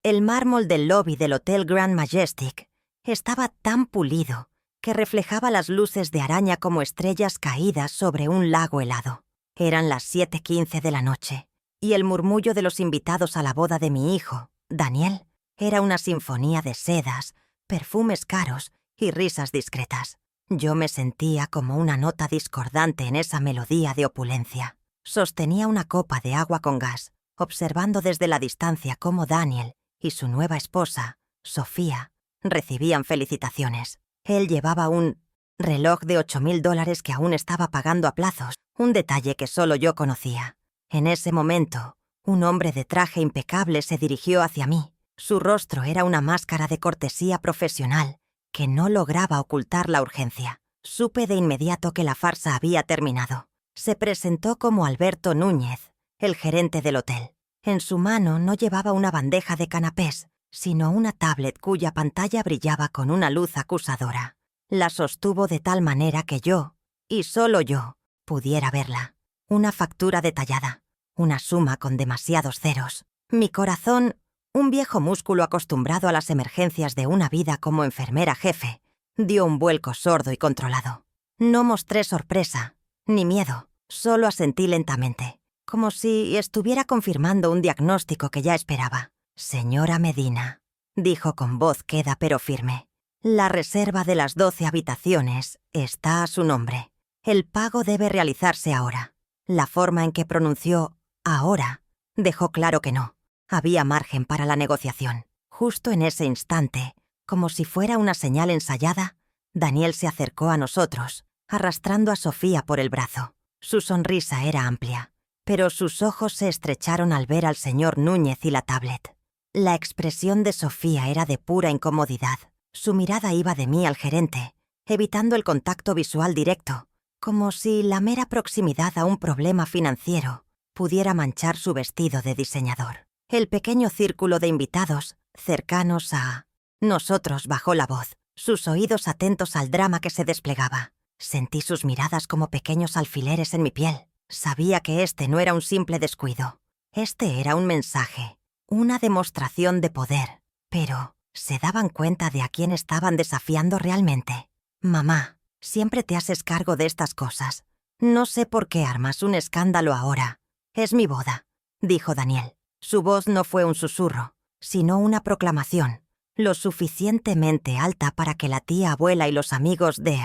El mármol del lobby del Hotel Grand Majestic estaba tan pulido que reflejaba las luces de araña como estrellas caídas sobre un lago helado. Eran las 7:15 de la noche, y el murmullo de los invitados a la boda de mi hijo, Daniel, era una sinfonía de sedas, perfumes caros y risas discretas. Yo me sentía como una nota discordante en esa melodía de opulencia. Sostenía una copa de agua con gas, observando desde la distancia cómo Daniel y su nueva esposa, Sofía, recibían felicitaciones. Él llevaba un reloj de $8,000 que aún estaba pagando a plazos, un detalle que solo yo conocía. En ese momento, un hombre de traje impecable se dirigió hacia mí. Su rostro era una máscara de cortesía profesional que no lograba ocultar la urgencia. Supe de inmediato que la farsa había terminado. Se presentó como Alberto Núñez, el gerente del hotel. En su mano no llevaba una bandeja de canapés, sino una tablet cuya pantalla brillaba con una luz acusadora. La sostuvo de tal manera que yo, y solo yo, pudiera verla. Una factura detallada, una suma con demasiados ceros. Mi corazón, un viejo músculo acostumbrado a las emergencias de una vida como enfermera jefe, dio un vuelco sordo y controlado. No mostré sorpresa, ni miedo, solo asentí lentamente, como si estuviera confirmando un diagnóstico que ya esperaba. «Señora Medina», dijo con voz queda pero firme, «la reserva de las 12 habitaciones está a su nombre. El pago debe realizarse ahora». La forma en que pronunció «ahora» dejó claro que no. Había margen para la negociación. Justo en ese instante, como si fuera una señal ensayada, Daniel se acercó a nosotros, arrastrando a Sofía por el brazo. Su sonrisa era amplia, pero sus ojos se estrecharon al ver al señor Núñez y la tablet. La expresión de Sofía era de pura incomodidad. Su mirada iba de mí al gerente, evitando el contacto visual directo, como si la mera proximidad a un problema financiero pudiera manchar su vestido de diseñador. El pequeño círculo de invitados, cercanos a nosotros, bajó la voz, sus oídos atentos al drama que se desplegaba. Sentí sus miradas como pequeños alfileres en mi piel. Sabía que este no era un simple descuido. Este era un mensaje, una demostración de poder. Pero, ¿se daban cuenta de a quién estaban desafiando realmente? «Mamá, siempre te haces cargo de estas cosas. No sé por qué armas un escándalo ahora. Es mi boda», dijo Daniel. Su voz no fue un susurro, sino una proclamación, lo suficientemente alta para que la tía abuela y los amigos de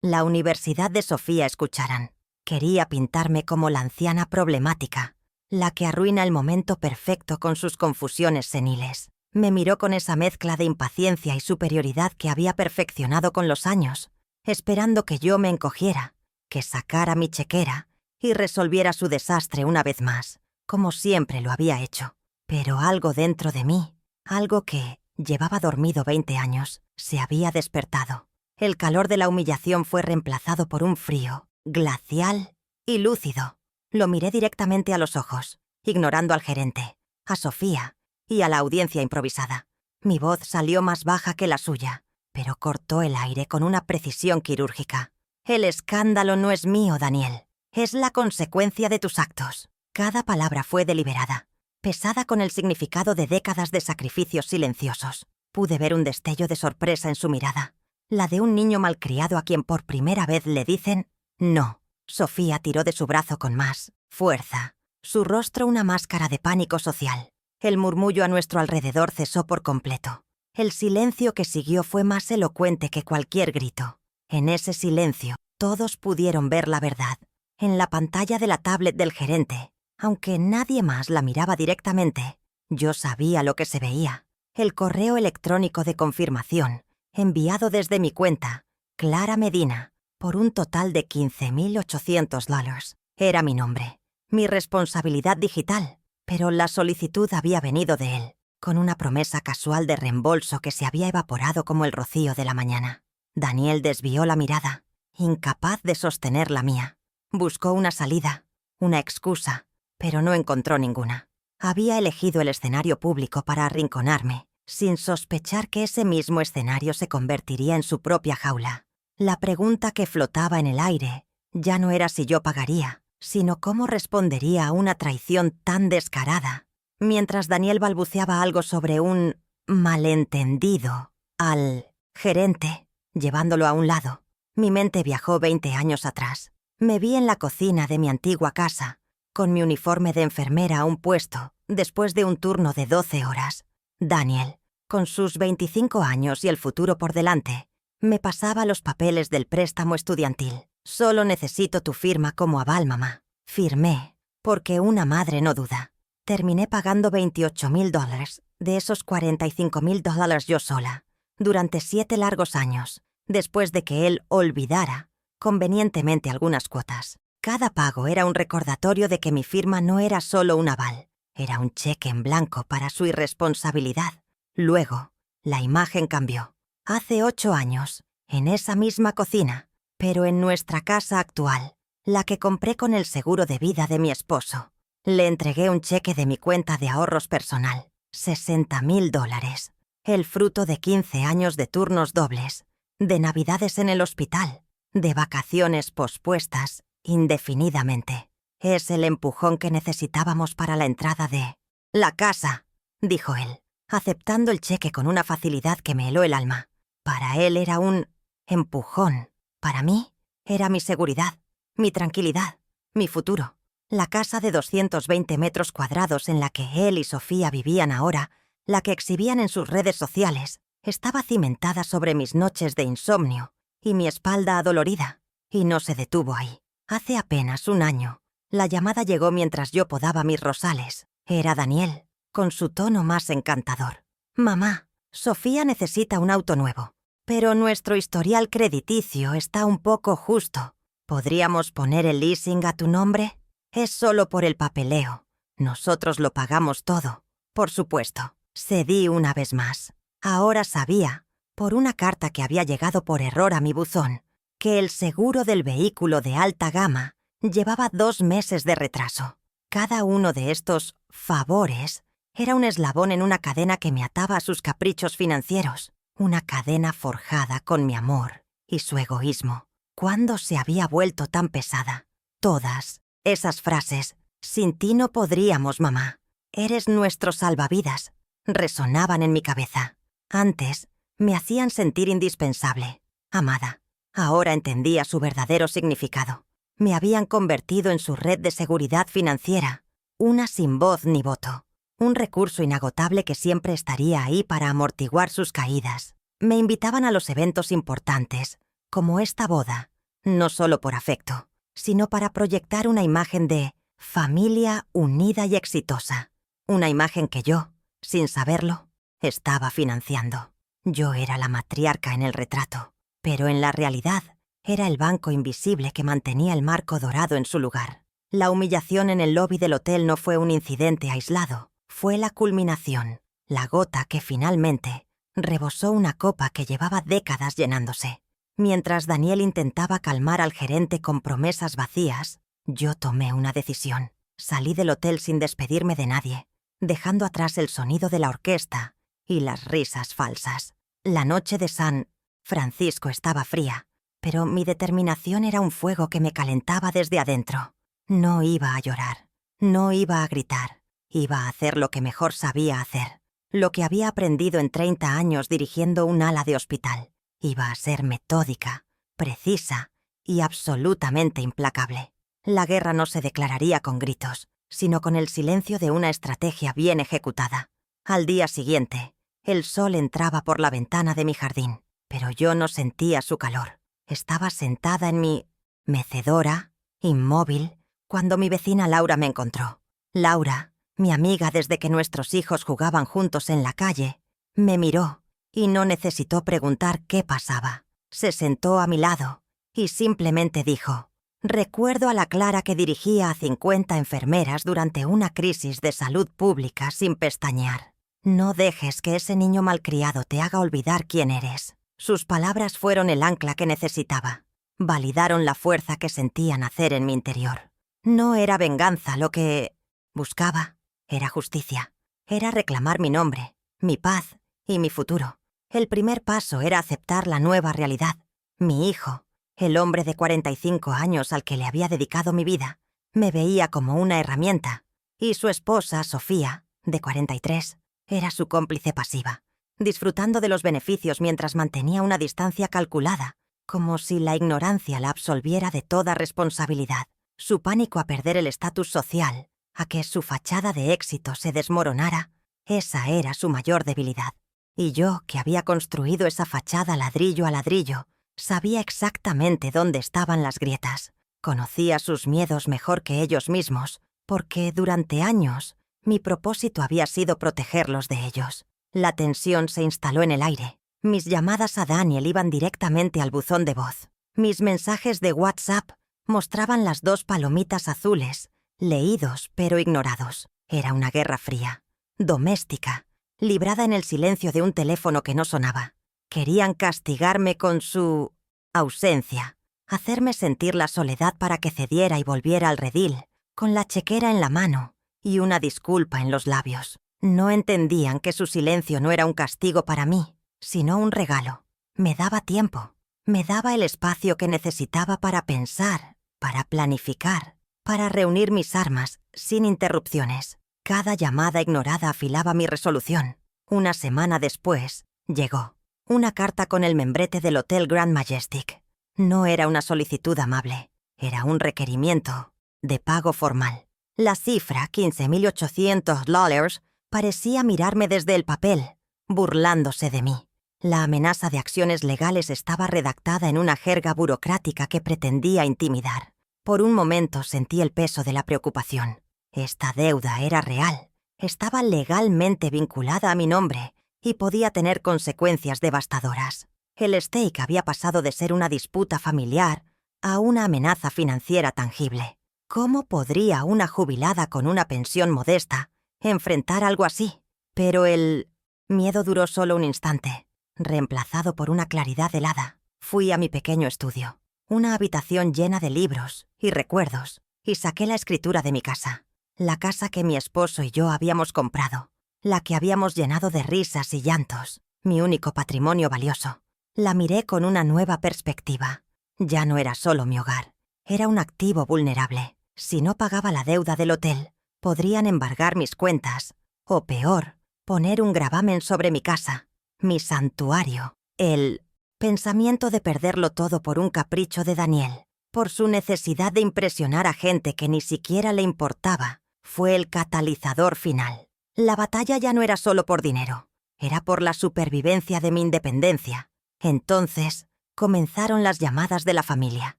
la Universidad de Sofía escucharan. Quería pintarme como la anciana problemática, la que arruina el momento perfecto con sus confusiones seniles. Me miró con esa mezcla de impaciencia y superioridad que había perfeccionado con los años, esperando que yo me encogiera, que sacara mi chequera y resolviera su desastre una vez más, como siempre lo había hecho. Pero algo dentro de mí, algo que llevaba dormido 20 años, se había despertado. El calor de la humillación fue reemplazado por un frío, glacial y lúcido. Lo miré directamente a los ojos, ignorando al gerente, a Sofía y a la audiencia improvisada. Mi voz salió más baja que la suya, pero cortó el aire con una precisión quirúrgica. «El escándalo no es mío, Daniel. Es la consecuencia de tus actos». Cada palabra fue deliberada, pesada con el significado de décadas de sacrificios silenciosos. Pude ver un destello de sorpresa en su mirada, la de un niño malcriado a quien por primera vez le dicen «no». Sofía tiró de su brazo con más fuerza, su rostro una máscara de pánico social. El murmullo a nuestro alrededor cesó por completo. El silencio que siguió fue más elocuente que cualquier grito. En ese silencio, todos pudieron ver la verdad. En la pantalla de la tablet del gerente, aunque nadie más la miraba directamente, yo sabía lo que se veía. El correo electrónico de confirmación, enviado desde mi cuenta, Clara Medina, por un total de $15,800. Era mi nombre, mi responsabilidad digital, pero la solicitud había venido de él, con una promesa casual de reembolso que se había evaporado como el rocío de la mañana. Daniel desvió la mirada, incapaz de sostener la mía. Buscó una salida, una excusa, pero no encontró ninguna. Había elegido el escenario público para arrinconarme, sin sospechar que ese mismo escenario se convertiría en su propia jaula. La pregunta que flotaba en el aire ya no era si yo pagaría, sino cómo respondería a una traición tan descarada. Mientras Daniel balbuceaba algo sobre un malentendido al gerente, llevándolo a un lado, mi mente viajó 20 años atrás. Me vi en la cocina de mi antigua casa, con mi uniforme de enfermera a un puesto, después de un turno de 12 horas. Daniel, con sus 25 años y el futuro por delante, me pasaba los papeles del préstamo estudiantil. Solo necesito tu firma como aval, mamá. Firmé, porque una madre no duda. Terminé pagando $28,000, de esos $45,000 yo sola, durante 7 largos años, después de que él olvidara convenientemente algunas cuotas. Cada pago era un recordatorio de que mi firma no era solo un aval, era un cheque en blanco para su irresponsabilidad. Luego, la imagen cambió. Hace 8 años, en esa misma cocina, pero en nuestra casa actual, la que compré con el seguro de vida de mi esposo, le entregué un cheque de mi cuenta de ahorros personal, $60,000, el fruto de 15 años de turnos dobles, de navidades en el hospital, de vacaciones pospuestas indefinidamente. Es el empujón que necesitábamos para la entrada de la casa, dijo él, aceptando el cheque con una facilidad que me heló el alma. Para él era un empujón. Para mí era mi seguridad, mi tranquilidad, mi futuro. La casa de 220 metros cuadrados en la que él y Sofía vivían ahora, la que exhibían en sus redes sociales, estaba cimentada sobre mis noches de insomnio y mi espalda adolorida, y no se detuvo ahí. Hace apenas un año, la llamada llegó mientras yo podaba mis rosales. Era Daniel, con su tono más encantador. «Mamá, Sofía necesita un auto nuevo, pero nuestro historial crediticio está un poco justo. ¿Podríamos poner el leasing a tu nombre? Es solo por el papeleo. Nosotros lo pagamos todo. Por supuesto». Cedí una vez más. Ahora sabía, por una carta que había llegado por error a mi buzón, que el seguro del vehículo de alta gama llevaba 2 meses de retraso. Cada uno de estos favores era un eslabón en una cadena que me ataba a sus caprichos financieros, una cadena forjada con mi amor y su egoísmo. ¿Cuándo se había vuelto tan pesada? Todas esas frases, «Sin ti no podríamos, mamá. Eres nuestro salvavidas», resonaban en mi cabeza. Antes, me hacían sentir indispensable, amada. Ahora entendía su verdadero significado. Me habían convertido en su red de seguridad financiera, una sin voz ni voto, un recurso inagotable que siempre estaría ahí para amortiguar sus caídas. Me invitaban a los eventos importantes, como esta boda, no solo por afecto, sino para proyectar una imagen de familia unida y exitosa, una imagen que yo, sin saberlo, estaba financiando. Yo era la matriarca en el retrato, pero en la realidad era el banco invisible que mantenía el marco dorado en su lugar. La humillación en el lobby del hotel no fue un incidente aislado, fue la culminación, la gota que finalmente rebosó una copa que llevaba décadas llenándose. Mientras Daniel intentaba calmar al gerente con promesas vacías, yo tomé una decisión. Salí del hotel sin despedirme de nadie, dejando atrás el sonido de la orquesta y las risas falsas. La noche de San Francisco estaba fría, pero mi determinación era un fuego que me calentaba desde adentro. No iba a llorar, no iba a gritar, iba a hacer lo que mejor sabía hacer, lo que había aprendido en 30 años dirigiendo un ala de hospital. Iba a ser metódica, precisa y absolutamente implacable. La guerra no se declararía con gritos, sino con el silencio de una estrategia bien ejecutada. Al día siguiente, el sol entraba por la ventana de mi jardín, pero yo no sentía su calor. Estaba sentada en mi mecedora, inmóvil, cuando mi vecina Laura me encontró. Laura, mi amiga desde que nuestros hijos jugaban juntos en la calle, me miró y no necesitó preguntar qué pasaba. Se sentó a mi lado y simplemente dijo: «Recuerdo a la Clara que dirigía a 50 enfermeras durante una crisis de salud pública sin pestañear. No dejes que ese niño malcriado te haga olvidar quién eres». Sus palabras fueron el ancla que necesitaba. Validaron la fuerza que sentía nacer en mi interior. No era venganza lo que buscaba, era justicia. Era reclamar mi nombre, mi paz y mi futuro. El primer paso era aceptar la nueva realidad. Mi hijo, el hombre de 45 años al que le había dedicado mi vida, me veía como una herramienta, y su esposa, Sofía, de 43, era su cómplice pasiva, disfrutando de los beneficios mientras mantenía una distancia calculada, como si la ignorancia la absolviera de toda responsabilidad. Su pánico a perder el estatus social, a que su fachada de éxito se desmoronara, esa era su mayor debilidad. Y yo, que había construido esa fachada ladrillo a ladrillo, sabía exactamente dónde estaban las grietas. Conocía sus miedos mejor que ellos mismos, porque durante años mi propósito había sido protegerlos de ellos. La tensión se instaló en el aire. Mis llamadas a Daniel iban directamente al buzón de voz. Mis mensajes de WhatsApp mostraban las 2 palomitas azules, leídos pero ignorados. Era una guerra fría, doméstica, librada en el silencio de un teléfono que no sonaba. Querían castigarme con su ausencia, hacerme sentir la soledad para que cediera y volviera al redil, con la chequera en la mano y una disculpa en los labios. No entendían que su silencio no era un castigo para mí, sino un regalo. Me daba tiempo, me daba el espacio que necesitaba para pensar, para planificar, para reunir mis armas sin interrupciones. Cada llamada ignorada afilaba mi resolución. Una semana después, llegó una carta con el membrete del Hotel Grand Majestic. No era una solicitud amable, era un requerimiento de pago formal. La cifra, $15,800, parecía mirarme desde el papel, burlándose de mí. La amenaza de acciones legales estaba redactada en una jerga burocrática que pretendía intimidar. Por un momento sentí el peso de la preocupación. Esta deuda era real, estaba legalmente vinculada a mi nombre y podía tener consecuencias devastadoras. El steak había pasado de ser una disputa familiar a una amenaza financiera tangible. ¿Cómo podría una jubilada con una pensión modesta enfrentar algo así? Pero el miedo duró solo un instante, reemplazado por una claridad helada. Fui a mi pequeño estudio, una habitación llena de libros y recuerdos, y saqué la escritura de mi casa. La casa que mi esposo y yo habíamos comprado, la que habíamos llenado de risas y llantos, mi único patrimonio valioso. La miré con una nueva perspectiva. Ya no era solo mi hogar, era un activo vulnerable. Si no pagaba la deuda del hotel, podrían embargar mis cuentas, o peor, poner un gravamen sobre mi casa, mi santuario. El pensamiento de perderlo todo por un capricho de Daniel, por su necesidad de impresionar a gente que ni siquiera le importaba, fue el catalizador final. La batalla ya no era solo por dinero, era por la supervivencia de mi independencia. Entonces, comenzaron las llamadas de la familia.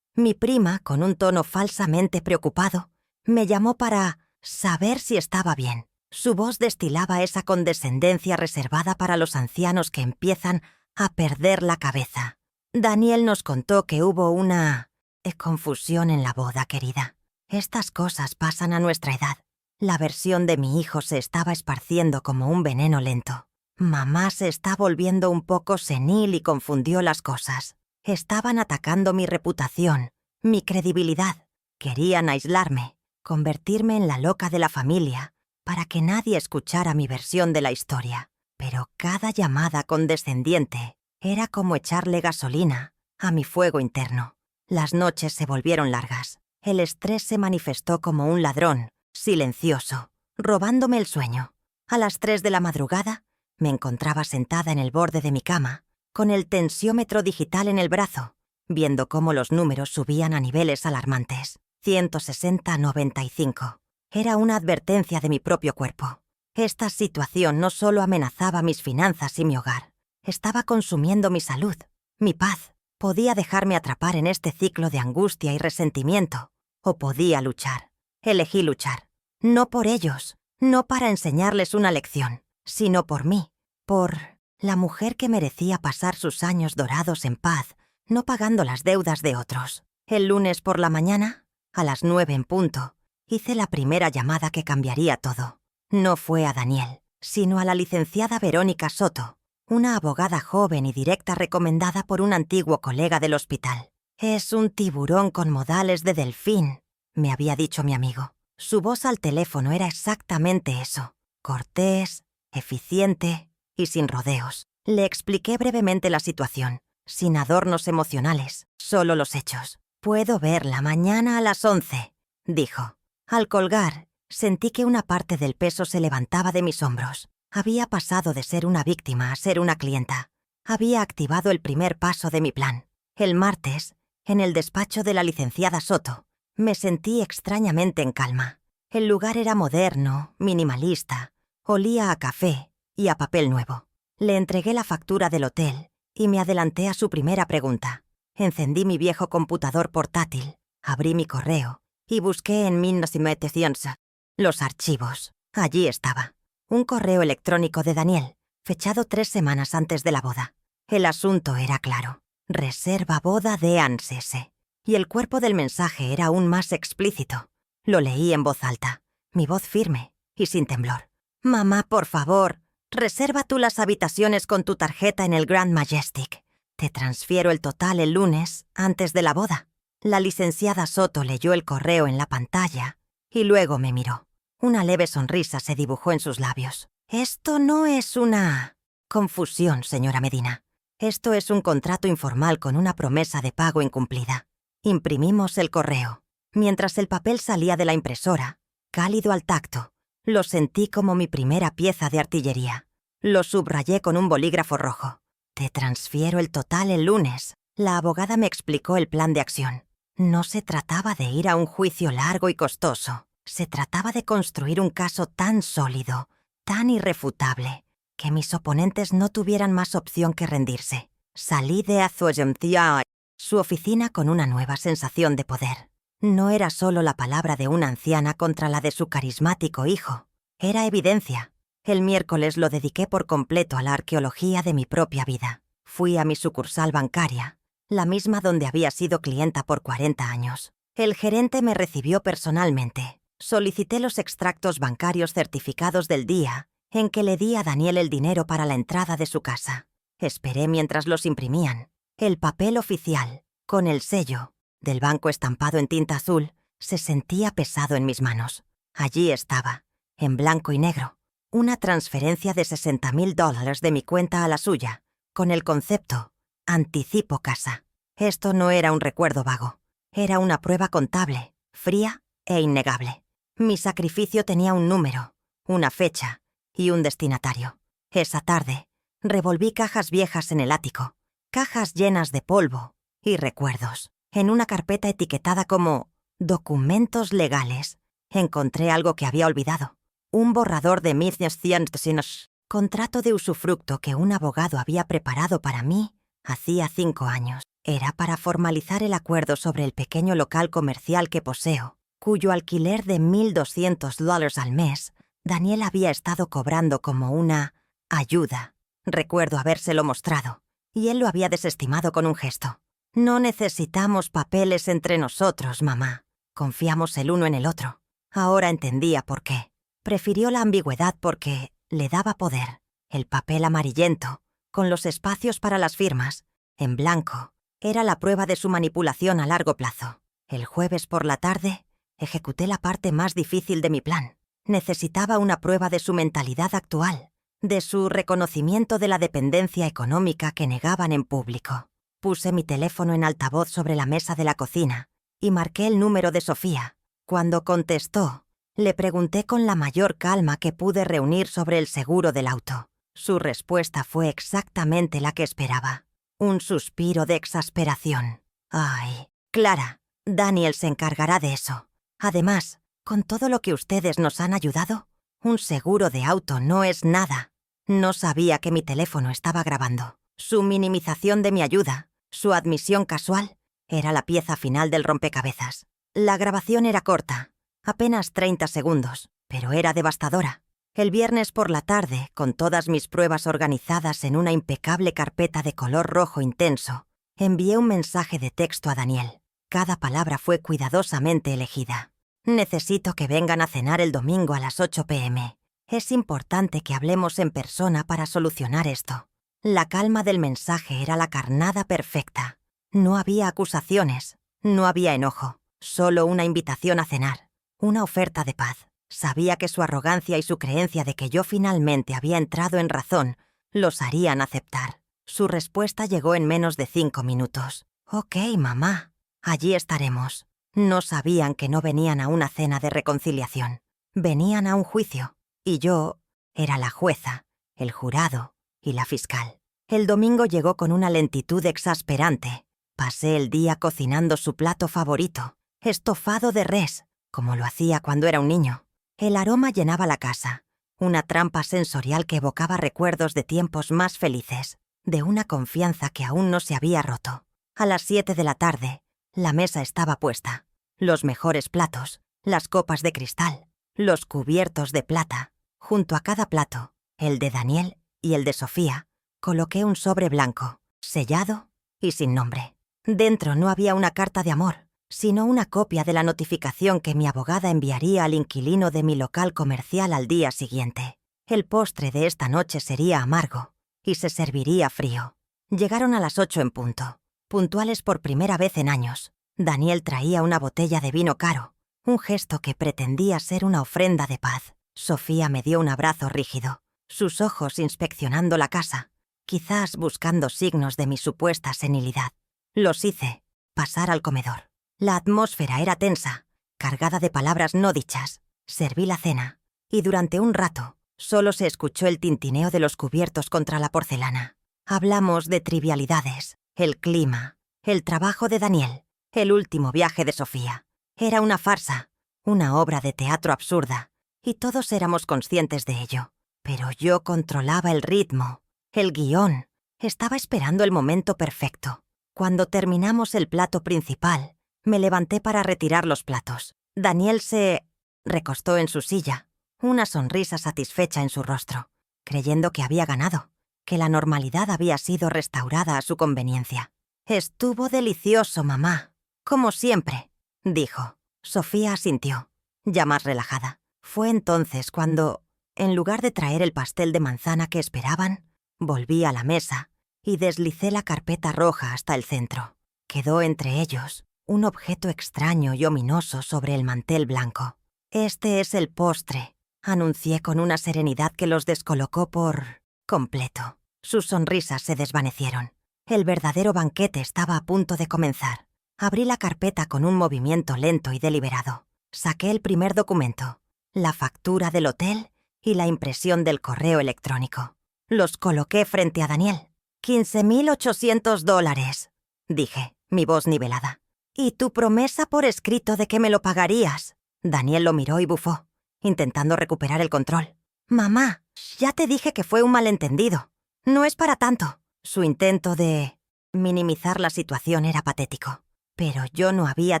Mi prima, con un tono falsamente preocupado, me llamó para saber si estaba bien. Su voz destilaba esa condescendencia reservada para los ancianos que empiezan a perder la cabeza. Daniel nos contó que hubo una confusión en la boda, querida. Estas cosas pasan a nuestra edad. La versión de mi hijo se estaba esparciendo como un veneno lento. Mamá se está volviendo un poco senil y confundió las cosas. Estaban atacando mi reputación, mi credibilidad. Querían aislarme, convertirme en la loca de la familia, para que nadie escuchara mi versión de la historia. Pero cada llamada condescendiente era como echarle gasolina a mi fuego interno. Las noches se volvieron largas. El estrés se manifestó como un ladrón, silencioso, robándome el sueño. A las 3 de la madrugada, me encontraba sentada en el borde de mi cama, con el tensiómetro digital en el brazo, viendo cómo los números subían a niveles alarmantes. 160-95. Era una advertencia de mi propio cuerpo. Esta situación no solo amenazaba mis finanzas y mi hogar, estaba consumiendo mi salud, mi paz. Podía dejarme atrapar en este ciclo de angustia y resentimiento, o podía luchar. Elegí luchar. No por ellos, no para enseñarles una lección, sino por mí, por la mujer que merecía pasar sus años dorados en paz, no pagando las deudas de otros. El lunes por la mañana, a las 9 en punto, hice la primera llamada que cambiaría todo. No fue a Daniel, sino a la licenciada Verónica Soto, una abogada joven y directa recomendada por un antiguo colega del hospital. «Es un tiburón con modales de delfín», me había dicho mi amigo. Su voz al teléfono era exactamente eso, cortés, eficiente y sin rodeos. Le expliqué brevemente la situación, sin adornos emocionales, solo los hechos. «Puedo verla mañana a las 11», dijo. Al colgar, Sentí que una parte del peso se levantaba de mis hombros. Había pasado de ser una víctima a ser una clienta. Había activado el primer paso de mi plan. El martes, en el despacho de la licenciada Soto, me sentí extrañamente en calma. El lugar era moderno, minimalista, olía a café y a papel nuevo. Le entregué la factura del hotel y me adelanté a su primera pregunta. Encendí mi viejo computador portátil, abrí mi correo y busqué en 1900 los archivos. Allí estaba. Un correo electrónico de Daniel, fechado 3 semanas antes de la boda. El asunto era claro. Reserva boda de Ansese. Y el cuerpo del mensaje era aún más explícito. Lo leí en voz alta, mi voz firme y sin temblor. «Mamá, por favor, reserva tú las habitaciones con tu tarjeta en el Grand Majestic. Te transfiero el total el lunes, antes de la boda». La licenciada Soto leyó el correo en la pantalla y luego me miró. Una leve sonrisa se dibujó en sus labios. «Esto no es una confusión, señora Medina. Esto es un contrato informal con una promesa de pago incumplida». Imprimimos el correo. Mientras el papel salía de la impresora, cálido al tacto, lo sentí como mi primera pieza de artillería. Lo subrayé con un bolígrafo rojo. «Te transfiero el total el lunes». La abogada me explicó el plan de acción. No se trataba de ir a un juicio largo y costoso. Se trataba de construir un caso tan sólido, tan irrefutable, que mis oponentes no tuvieran más opción que rendirse. Salí de Azuegemcia, su oficina, con una nueva sensación de poder. No era solo la palabra de una anciana contra la de su carismático hijo. Era evidencia. El miércoles lo dediqué por completo a la arqueología de mi propia vida. Fui a mi sucursal bancaria, la misma donde había sido clienta por 40 años. El gerente me recibió personalmente. Solicité los extractos bancarios certificados del día en que le di a Daniel el dinero para la entrada de su casa. Esperé mientras los imprimían. El papel oficial, con el sello del banco estampado en tinta azul, se sentía pesado en mis manos. Allí estaba, en blanco y negro, una transferencia de $60,000 de mi cuenta a la suya, con el concepto «anticipo casa». Esto no era un recuerdo vago, era una prueba contable, fría e innegable. Mi sacrificio tenía un número, una fecha y un destinatario. Esa tarde, revolví cajas viejas en el ático, cajas llenas de polvo y recuerdos. En una carpeta etiquetada como «documentos legales», encontré algo que había olvidado. Un borrador de 1900, contrato de usufructo que un abogado había preparado para mí hacía 5 años. Era para formalizar el acuerdo sobre el pequeño local comercial que poseo, cuyo alquiler de $1,200 al mes Daniel había estado cobrando como una ayuda. Recuerdo habérselo mostrado, y él lo había desestimado con un gesto. «No necesitamos papeles entre nosotros, mamá. Confiamos el uno en el otro». Ahora entendía por qué. Prefirió la ambigüedad porque le daba poder. El papel amarillento, con los espacios para las firmas, en blanco, era la prueba de su manipulación a largo plazo. El jueves por la tarde, ejecuté la parte más difícil de mi plan. Necesitaba una prueba de su mentalidad actual, de su reconocimiento de la dependencia económica que negaban en público. Puse mi teléfono en altavoz sobre la mesa de la cocina y marqué el número de Sofía. Cuando contestó, le pregunté con la mayor calma que pude reunir sobre el seguro del auto. Su respuesta fue exactamente la que esperaba. Un suspiro de exasperación. «Ay, Clara, Daniel se encargará de eso. Además, con todo lo que ustedes nos han ayudado, un seguro de auto no es nada». No sabía que mi teléfono estaba grabando. Su minimización de mi ayuda, su admisión casual, era la pieza final del rompecabezas. La grabación era corta, apenas 30 segundos, pero era devastadora. El viernes por la tarde, con todas mis pruebas organizadas en una impecable carpeta de color rojo intenso, envié un mensaje de texto a Daniel. Cada palabra fue cuidadosamente elegida. «Necesito que vengan a cenar el domingo a las 8 p.m. Es importante que hablemos en persona para solucionar esto». La calma del mensaje era la carnada perfecta. No había acusaciones, no había enojo, solo una invitación a cenar, una oferta de paz. Sabía que su arrogancia y su creencia de que yo finalmente había entrado en razón los harían aceptar. Su respuesta llegó en menos de 5 minutos. «Ok, mamá, allí estaremos». No sabían que no venían a una cena de reconciliación. Venían a un juicio, y yo era la jueza, el jurado y la fiscal. El domingo llegó con una lentitud exasperante. Pasé el día cocinando su plato favorito, estofado de res, como lo hacía cuando era un niño. El aroma llenaba la casa, una trampa sensorial que evocaba recuerdos de tiempos más felices, de una confianza que aún no se había roto. A las 7 de la tarde, la mesa estaba puesta. Los mejores platos, las copas de cristal, los cubiertos de plata. Junto a cada plato, el de Daniel y el de Sofía, coloqué un sobre blanco, sellado y sin nombre. Dentro no había una carta de amor, sino una copia de la notificación que mi abogada enviaría al inquilino de mi local comercial al día siguiente. El postre de esta noche sería amargo y se serviría frío. Llegaron a las 8 en punto, puntuales por primera vez en años. Daniel traía una botella de vino caro, un gesto que pretendía ser una ofrenda de paz. Sofía me dio un abrazo rígido, sus ojos inspeccionando la casa, quizás buscando signos de mi supuesta senilidad. Los hice pasar al comedor. La atmósfera era tensa, cargada de palabras no dichas. Serví la cena, y durante un rato solo se escuchó el tintineo de los cubiertos contra la porcelana. Hablamos de trivialidades, el clima, el trabajo de Daniel, el último viaje de Sofía. Era una farsa, una obra de teatro absurda, y todos éramos conscientes de ello. Pero yo controlaba el ritmo, el guión. Estaba esperando el momento perfecto. Cuando terminamos el plato principal, me levanté para retirar los platos. Daniel se recostó en su silla, una sonrisa satisfecha en su rostro, creyendo que había ganado, que la normalidad había sido restaurada a su conveniencia. «Estuvo delicioso, mamá, como siempre», dijo. Sofía asintió, ya más relajada. Fue entonces cuando, en lugar de traer el pastel de manzana que esperaban, volví a la mesa y deslicé la carpeta roja hasta el centro. Quedó entre ellos un objeto extraño y ominoso sobre el mantel blanco. «Este es el postre», anuncié con una serenidad que los descolocó por completo. Sus sonrisas se desvanecieron. El verdadero banquete estaba a punto de comenzar. Abrí la carpeta con un movimiento lento y deliberado. Saqué el primer documento, la factura del hotel y la impresión del correo electrónico. Los coloqué frente a Daniel. $15,800, dije, mi voz nivelada. «Y tu promesa por escrito de que me lo pagarías». Daniel lo miró y bufó, intentando recuperar el control. «Mamá, ya te dije que fue un malentendido. No es para tanto». Su intento de minimizar la situación era patético. Pero yo no había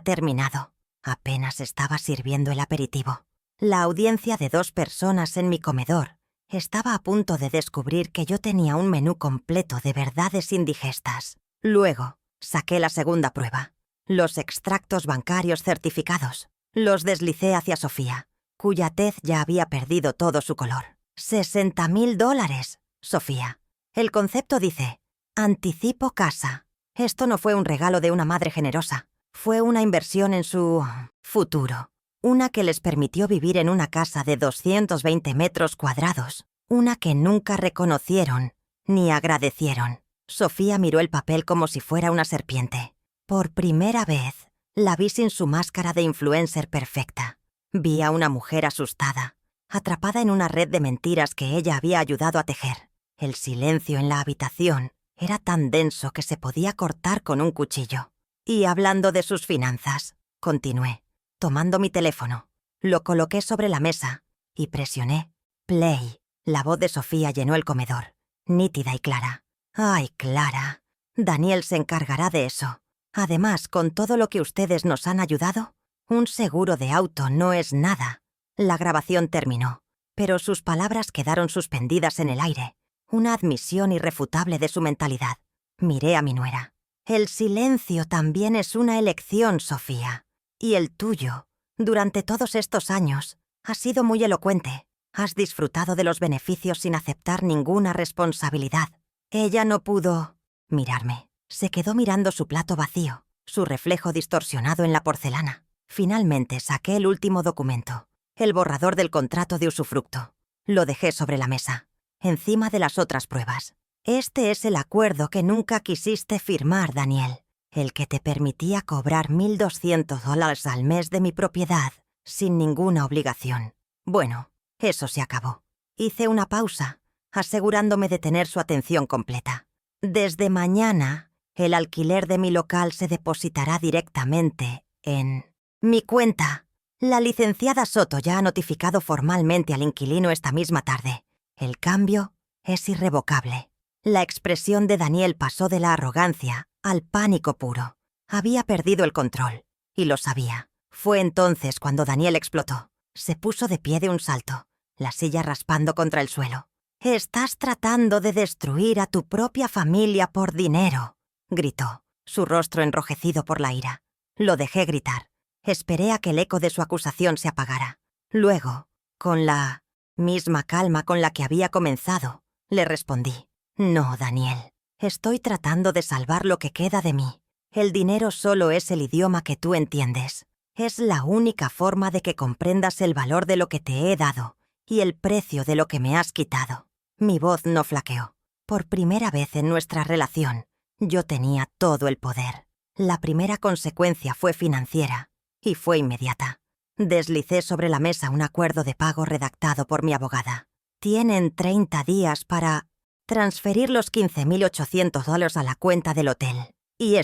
terminado. Apenas estaba sirviendo el aperitivo. La audiencia de 2 personas en mi comedor estaba a punto de descubrir que yo tenía un menú completo de verdades indigestas. Luego, saqué la segunda prueba. Los extractos bancarios certificados. Los deslicé hacia Sofía, cuya tez ya había perdido todo su color. $60,000, Sofía. El concepto dice, anticipo casa. Esto no fue un regalo de una madre generosa. Fue una inversión en su futuro. Una que les permitió vivir en una casa de 220 metros cuadrados. Una que nunca reconocieron ni agradecieron. Sofía miró el papel como si fuera una serpiente. Por primera vez, la vi sin su máscara de influencer perfecta. Vi a una mujer asustada, atrapada en una red de mentiras que ella había ayudado a tejer. El silencio en la habitación era tan denso que se podía cortar con un cuchillo. Y hablando de sus finanzas, continué, tomando mi teléfono. Lo coloqué sobre la mesa y presioné play. La voz de Sofía llenó el comedor, nítida y clara. «Ay, Clara, Daniel se encargará de eso. Además, con todo lo que ustedes nos han ayudado, un seguro de auto no es nada». La grabación terminó, pero sus palabras quedaron suspendidas en el aire, una admisión irrefutable de su mentalidad. Miré a mi nuera. «El silencio también es una elección, Sofía. Y el tuyo, durante todos estos años, ha sido muy elocuente. Has disfrutado de los beneficios sin aceptar ninguna responsabilidad». Ella no pudo mirarme. Se quedó mirando su plato vacío, su reflejo distorsionado en la porcelana. Finalmente saqué el último documento, el borrador del contrato de usufructo. Lo dejé sobre la mesa, encima de las otras pruebas. «Este es el acuerdo que nunca quisiste firmar, Daniel. El que te permitía cobrar $1,200 al mes de mi propiedad sin ninguna obligación. Bueno, eso se acabó. Hice una pausa, asegurándome de tener su atención completa. Desde mañana, el alquiler de mi local se depositará directamente en mi cuenta. La licenciada Soto ya ha notificado formalmente al inquilino esta misma tarde. El cambio es irrevocable. La expresión de Daniel pasó de la arrogancia al pánico puro. Había perdido el control, y lo sabía. Fue entonces cuando Daniel explotó. Se puso de pie de un salto, la silla raspando contra el suelo. «Estás tratando de destruir a tu propia familia por dinero», gritó, su rostro enrojecido por la ira. Lo dejé gritar. Esperé a que el eco de su acusación se apagara. Luego, con la misma calma con la que había comenzado, le respondí. «No, Daniel. Estoy tratando de salvar lo que queda de mí. El dinero solo es el idioma que tú entiendes. Es la única forma de que comprendas el valor de lo que te he dado y el precio de lo que me has quitado». Mi voz no flaqueó. Por primera vez en nuestra relación, yo tenía todo el poder. La primera consecuencia fue financiera, y fue inmediata. Deslicé sobre la mesa un acuerdo de pago redactado por mi abogada. Tienen 30 días para transferir los $15.800 a la cuenta del hotel. Y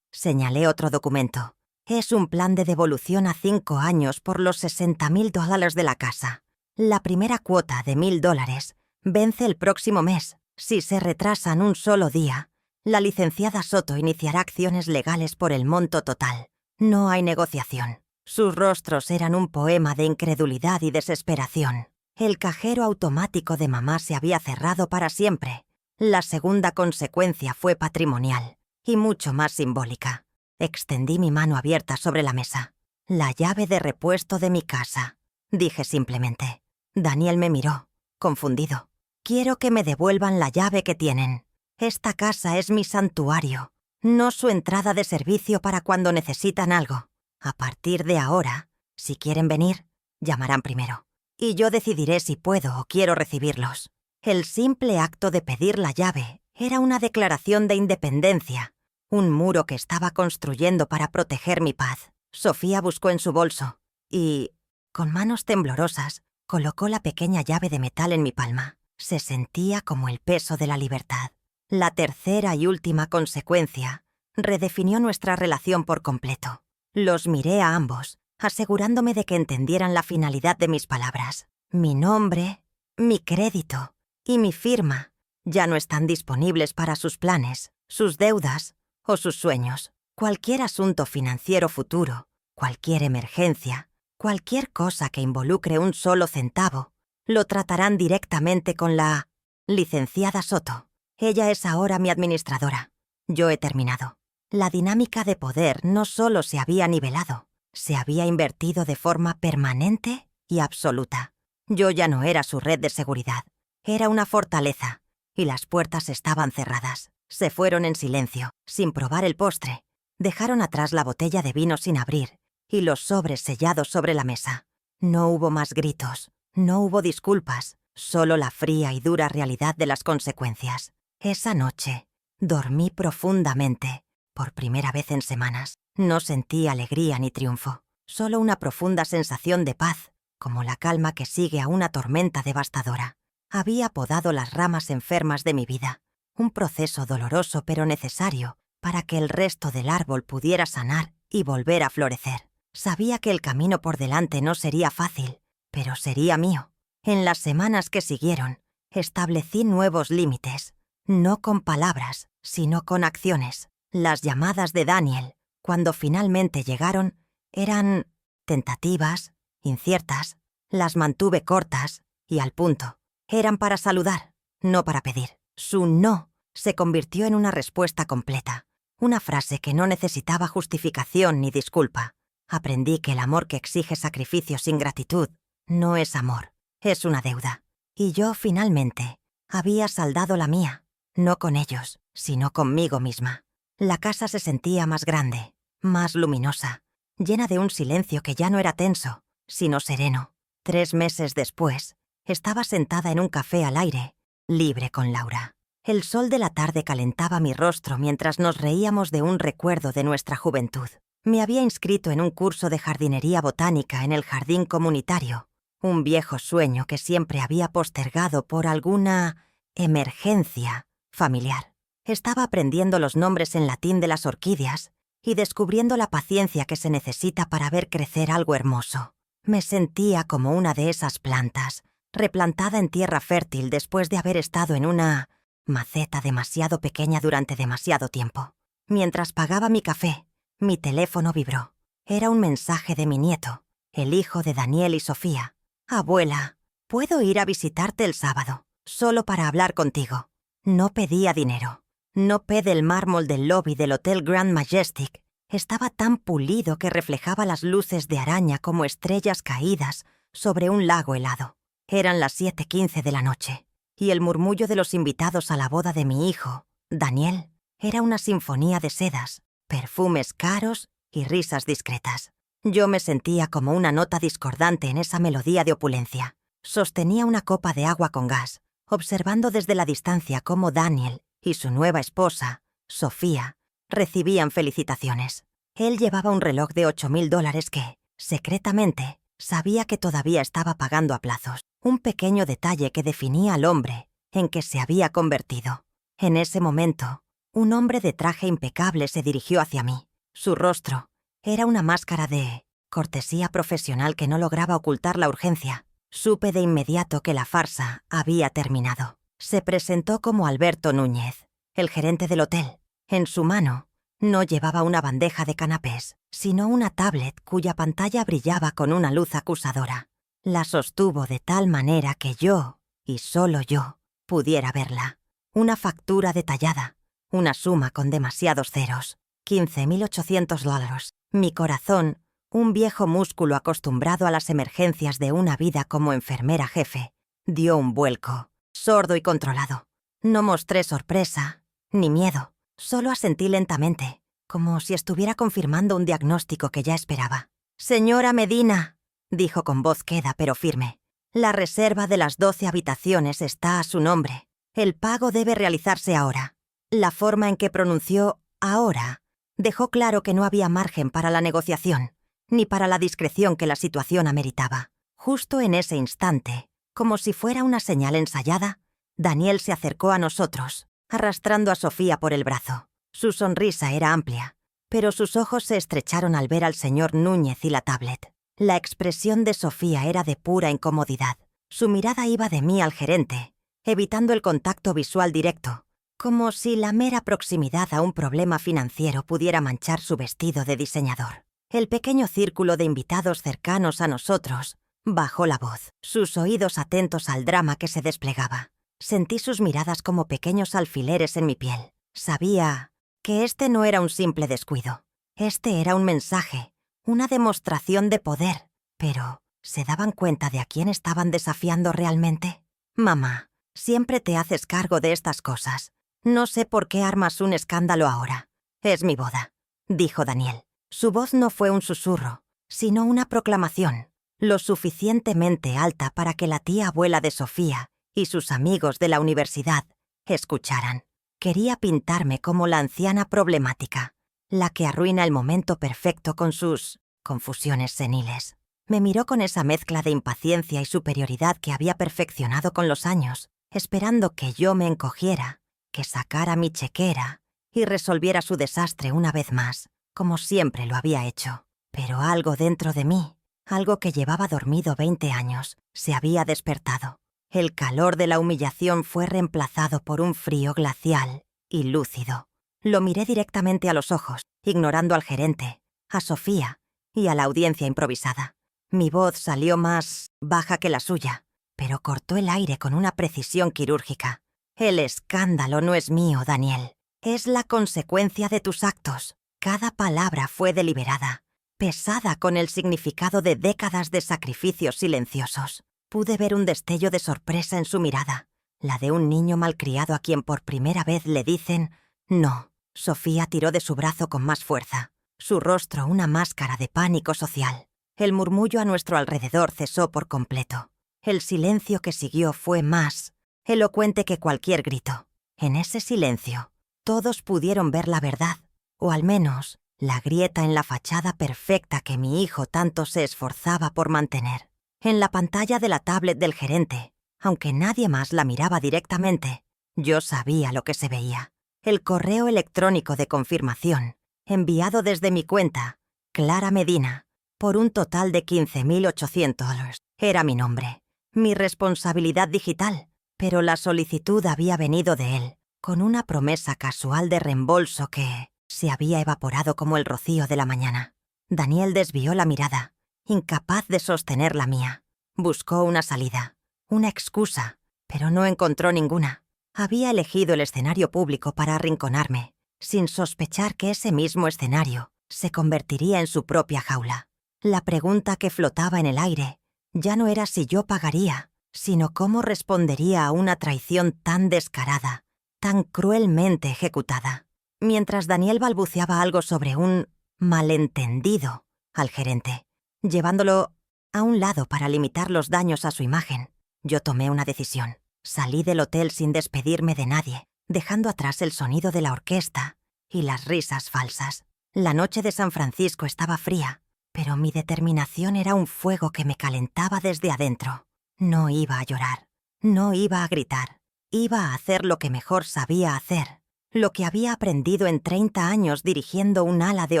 señalé otro documento, es un plan de devolución a 5 años por los $60.000 de la casa. La primera cuota de $1.000 vence el próximo mes. Si se retrasan un solo día, la licenciada Soto iniciará acciones legales por el monto total. No hay negociación. Sus rostros eran un poema de incredulidad y desesperación. El cajero automático de mamá se había cerrado para siempre. La segunda consecuencia fue patrimonial y mucho más simbólica. Extendí mi mano abierta sobre la mesa. «La llave de repuesto de mi casa», dije simplemente. Daniel me miró, confundido. «Quiero que me devuelvan la llave que tienen. Esta casa es mi santuario, no su entrada de servicio para cuando necesitan algo. A partir de ahora, si quieren venir, llamarán primero. Y yo decidiré si puedo o quiero recibirlos». El simple acto de pedir la llave era una declaración de independencia, un muro que estaba construyendo para proteger mi paz. Sofía buscó en su bolso y, con manos temblorosas, colocó la pequeña llave de metal en mi palma. Se sentía como el peso de la libertad. La tercera y última consecuencia redefinió nuestra relación por completo. Los miré a ambos, asegurándome de que entendieran la finalidad de mis palabras. Mi nombre, mi crédito y mi firma ya no están disponibles para sus planes, sus deudas o sus sueños. Cualquier asunto financiero futuro, cualquier emergencia, cualquier cosa que involucre un solo centavo, lo tratarán directamente con la licenciada Soto. Ella es ahora mi administradora. Yo he terminado. La dinámica de poder no solo se había nivelado, se había invertido de forma permanente y absoluta. Yo ya no era su red de seguridad. Era una fortaleza, y las puertas estaban cerradas. Se fueron en silencio, sin probar el postre. Dejaron atrás la botella de vino sin abrir y los sobres sellados sobre la mesa. No hubo más gritos, no hubo disculpas, solo la fría y dura realidad de las consecuencias. Esa noche, dormí profundamente. Por primera vez en semanas, no sentí alegría ni triunfo, solo una profunda sensación de paz, como la calma que sigue a una tormenta devastadora. Había podado las ramas enfermas de mi vida, un proceso doloroso pero necesario para que el resto del árbol pudiera sanar y volver a florecer. Sabía que el camino por delante no sería fácil, pero sería mío. En las semanas que siguieron, establecí nuevos límites, no con palabras, sino con acciones. Las llamadas de Daniel, cuando finalmente llegaron, eran tentativas, inciertas. Las mantuve cortas y al punto. Eran para saludar, no para pedir. Su no se convirtió en una respuesta completa, una frase que no necesitaba justificación ni disculpa. Aprendí que el amor que exige sacrificio sin gratitud no es amor, es una deuda. Y yo, finalmente, había saldado la mía, no con ellos, sino conmigo misma. La casa se sentía más grande, más luminosa, llena de un silencio que ya no era tenso, sino sereno. 3 meses después, estaba sentada en un café al aire, libre con Laura. El sol de la tarde calentaba mi rostro mientras nos reíamos de un recuerdo de nuestra juventud. Me había inscrito en un curso de jardinería botánica en el jardín comunitario. un viejo sueño que siempre había postergado por alguna emergencia familiar. Estaba aprendiendo los nombres en latín de las orquídeas y descubriendo la paciencia que se necesita para ver crecer algo hermoso. Me sentía como una de esas plantas, replantada en tierra fértil después de haber estado en una maceta demasiado pequeña durante demasiado tiempo. Mientras pagaba mi café, mi teléfono vibró. Era un mensaje de mi nieto, el hijo de Daniel y Sofía. «Abuela, ¿puedo ir a visitarte el sábado? Solo para hablar contigo». No pedía dinero. Nopé del mármol del lobby del Hotel Grand Majestic estaba tan pulido que reflejaba las luces de araña como estrellas caídas sobre un lago helado. Eran las 7:15 de la noche, y el murmullo de los invitados a la boda de mi hijo, Daniel, era una sinfonía de sedas, perfumes caros y risas discretas. Yo me sentía como una nota discordante en esa melodía de opulencia. Sostenía una copa de agua con gas, observando desde la distancia cómo Daniel y su nueva esposa, Sofía, recibían felicitaciones. Él llevaba un reloj de $8,000 que, secretamente, sabía que todavía estaba pagando a plazos. Un pequeño detalle que definía al hombre en que se había convertido. En ese momento, un hombre de traje impecable se dirigió hacia mí. Su rostro era una máscara de cortesía profesional que no lograba ocultar la urgencia. Supe de inmediato que la farsa había terminado. Se presentó como Alberto Núñez, el gerente del hotel. En su mano no llevaba una bandeja de canapés, sino una tablet cuya pantalla brillaba con una luz acusadora. La sostuvo de tal manera que yo, y solo yo, pudiera verla. Una factura detallada, una suma con demasiados ceros, $15,800. Mi corazón, un viejo músculo acostumbrado a las emergencias de una vida como enfermera jefe, dio un vuelco, sordo y controlado. No mostré sorpresa, ni miedo, solo asentí lentamente, como si estuviera confirmando un diagnóstico que ya esperaba. «Señora Medina», dijo con voz queda pero firme, «la reserva de las 12 habitaciones está a su nombre. El pago debe realizarse ahora». La forma en que pronunció «ahora» dejó claro que no había margen para la negociación, ni para la discreción que la situación ameritaba. Justo en ese instante, como si fuera una señal ensayada, Daniel se acercó a nosotros, arrastrando a Sofía por el brazo. Su sonrisa era amplia, pero sus ojos se estrecharon al ver al señor Núñez y la tablet. La expresión de Sofía era de pura incomodidad. Su mirada iba de mí al gerente, evitando el contacto visual directo, como si la mera proximidad a un problema financiero pudiera manchar su vestido de diseñador. El pequeño círculo de invitados cercanos a nosotros bajó la voz, sus oídos atentos al drama que se desplegaba. Sentí sus miradas como pequeños alfileres en mi piel. Sabía que este no era un simple descuido. Este era un mensaje, una demostración de poder. Pero, ¿se daban cuenta de a quién estaban desafiando realmente? «Mamá, siempre te haces cargo de estas cosas. No sé por qué armas un escándalo ahora. Es mi boda», dijo Daniel. Su voz no fue un susurro, sino una proclamación, lo suficientemente alta para que la tía abuela de Sofía y sus amigos de la universidad escucharan. Quería pintarme como la anciana problemática, la que arruina el momento perfecto con sus confusiones seniles. Me miró con esa mezcla de impaciencia y superioridad que había perfeccionado con los años, esperando que yo me encogiera, que sacara mi chequera y resolviera su desastre una vez más, como siempre lo había hecho. Pero algo dentro de mí, algo que llevaba dormido 20 años, se había despertado. El calor de la humillación fue reemplazado por un frío glacial y lúcido. Lo miré directamente a los ojos, ignorando al gerente, a Sofía y a la audiencia improvisada. Mi voz salió más baja que la suya, pero cortó el aire con una precisión quirúrgica. «El escándalo no es mío, Daniel. Es la consecuencia de tus actos». Cada palabra fue deliberada, pesada con el significado de décadas de sacrificios silenciosos. Pude ver un destello de sorpresa en su mirada, la de un niño malcriado a quien por primera vez le dicen «no». Sofía tiró de su brazo con más fuerza, su rostro una máscara de pánico social. El murmullo a nuestro alrededor cesó por completo. El silencio que siguió fue más elocuente que cualquier grito. En ese silencio, todos pudieron ver la verdad, o al menos la grieta en la fachada perfecta que mi hijo tanto se esforzaba por mantener. En la pantalla de la tablet del gerente, aunque nadie más la miraba directamente, yo sabía lo que se veía. El correo electrónico de confirmación, enviado desde mi cuenta, Clara Medina, por un total de $15.800. Era mi nombre, mi responsabilidad digital, pero la solicitud había venido de él, con una promesa casual de reembolso que se había evaporado como el rocío de la mañana. Daniel desvió la mirada, incapaz de sostener la mía. Buscó una salida, una excusa, pero no encontró ninguna. Había elegido el escenario público para arrinconarme, sin sospechar que ese mismo escenario se convertiría en su propia jaula. La pregunta que flotaba en el aire ya no era si yo pagaría, sino cómo respondería a una traición tan descarada, tan cruelmente ejecutada. Mientras Daniel balbuceaba algo sobre un malentendido al gerente, llevándolo a un lado para limitar los daños a su imagen, yo tomé una decisión. Salí del hotel sin despedirme de nadie, dejando atrás el sonido de la orquesta y las risas falsas. La noche de San Francisco estaba fría, pero mi determinación era un fuego que me calentaba desde adentro. No iba a llorar, no iba a gritar, iba a hacer lo que mejor sabía hacer, lo que había aprendido en 30 años dirigiendo un ala de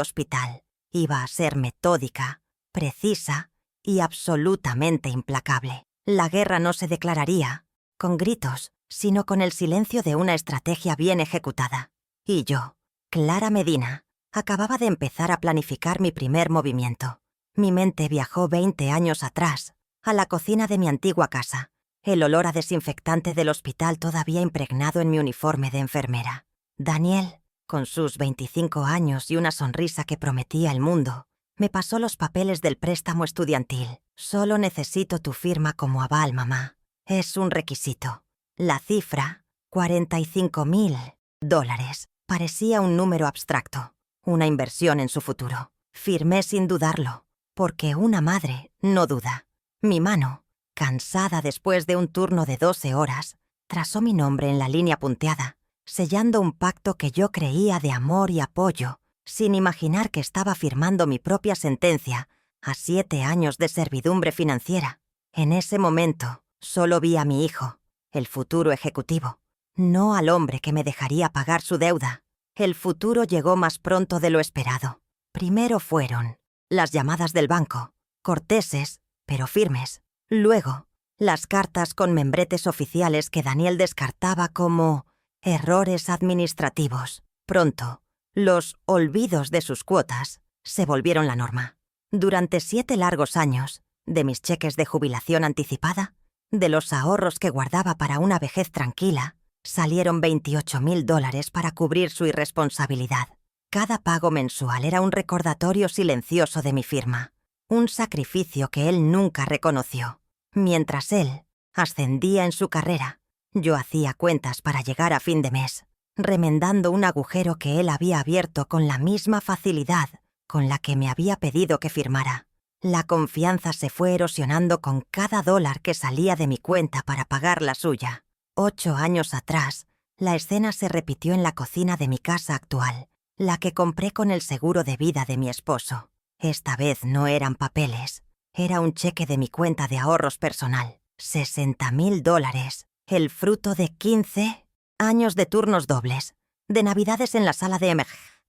hospital. Iba a ser metódica, precisa y absolutamente implacable. La guerra no se declararía con gritos, sino con el silencio de una estrategia bien ejecutada. Y yo, Clara Medina, acababa de empezar a planificar mi primer movimiento. Mi mente viajó 20 años atrás, a la cocina de mi antigua casa, el olor a desinfectante del hospital todavía impregnado en mi uniforme de enfermera. Daniel, con sus 25 años y una sonrisa que prometía el mundo, me pasó los papeles del préstamo estudiantil. Solo necesito tu firma como aval, mamá. Es un requisito. La cifra, $45.000, parecía un número abstracto, una inversión en su futuro. Firmé sin dudarlo, porque una madre no duda. Mi mano, cansada después de un turno de 12 horas, trazó mi nombre en la línea punteada, sellando un pacto que yo creía de amor y apoyo, sin imaginar que estaba firmando mi propia sentencia a 7 años de servidumbre financiera. En ese momento, solo vi a mi hijo, el futuro ejecutivo, no al hombre que me dejaría pagar su deuda. El futuro llegó más pronto de lo esperado. Primero fueron las llamadas del banco, corteses, pero firmes. Luego, las cartas con membretes oficiales que Daniel descartaba como errores administrativos. Pronto, los olvidos de sus cuotas se volvieron la norma. Durante 7 largos años, de mis cheques de jubilación anticipada, de los ahorros que guardaba para una vejez tranquila, salieron $28.000 para cubrir su irresponsabilidad. Cada pago mensual era un recordatorio silencioso de mi firma, un sacrificio que él nunca reconoció. Mientras él ascendía en su carrera, yo hacía cuentas para llegar a fin de mes, remendando un agujero que él había abierto con la misma facilidad con la que me había pedido que firmara. La confianza se fue erosionando con cada dólar que salía de mi cuenta para pagar la suya. 8 años atrás, la escena se repitió en la cocina de mi casa actual, la que compré con el seguro de vida de mi esposo. Esta vez no eran papeles, era un cheque de mi cuenta de ahorros personal. $60.000, el fruto de 15 años de turnos dobles, de navidades en la sala de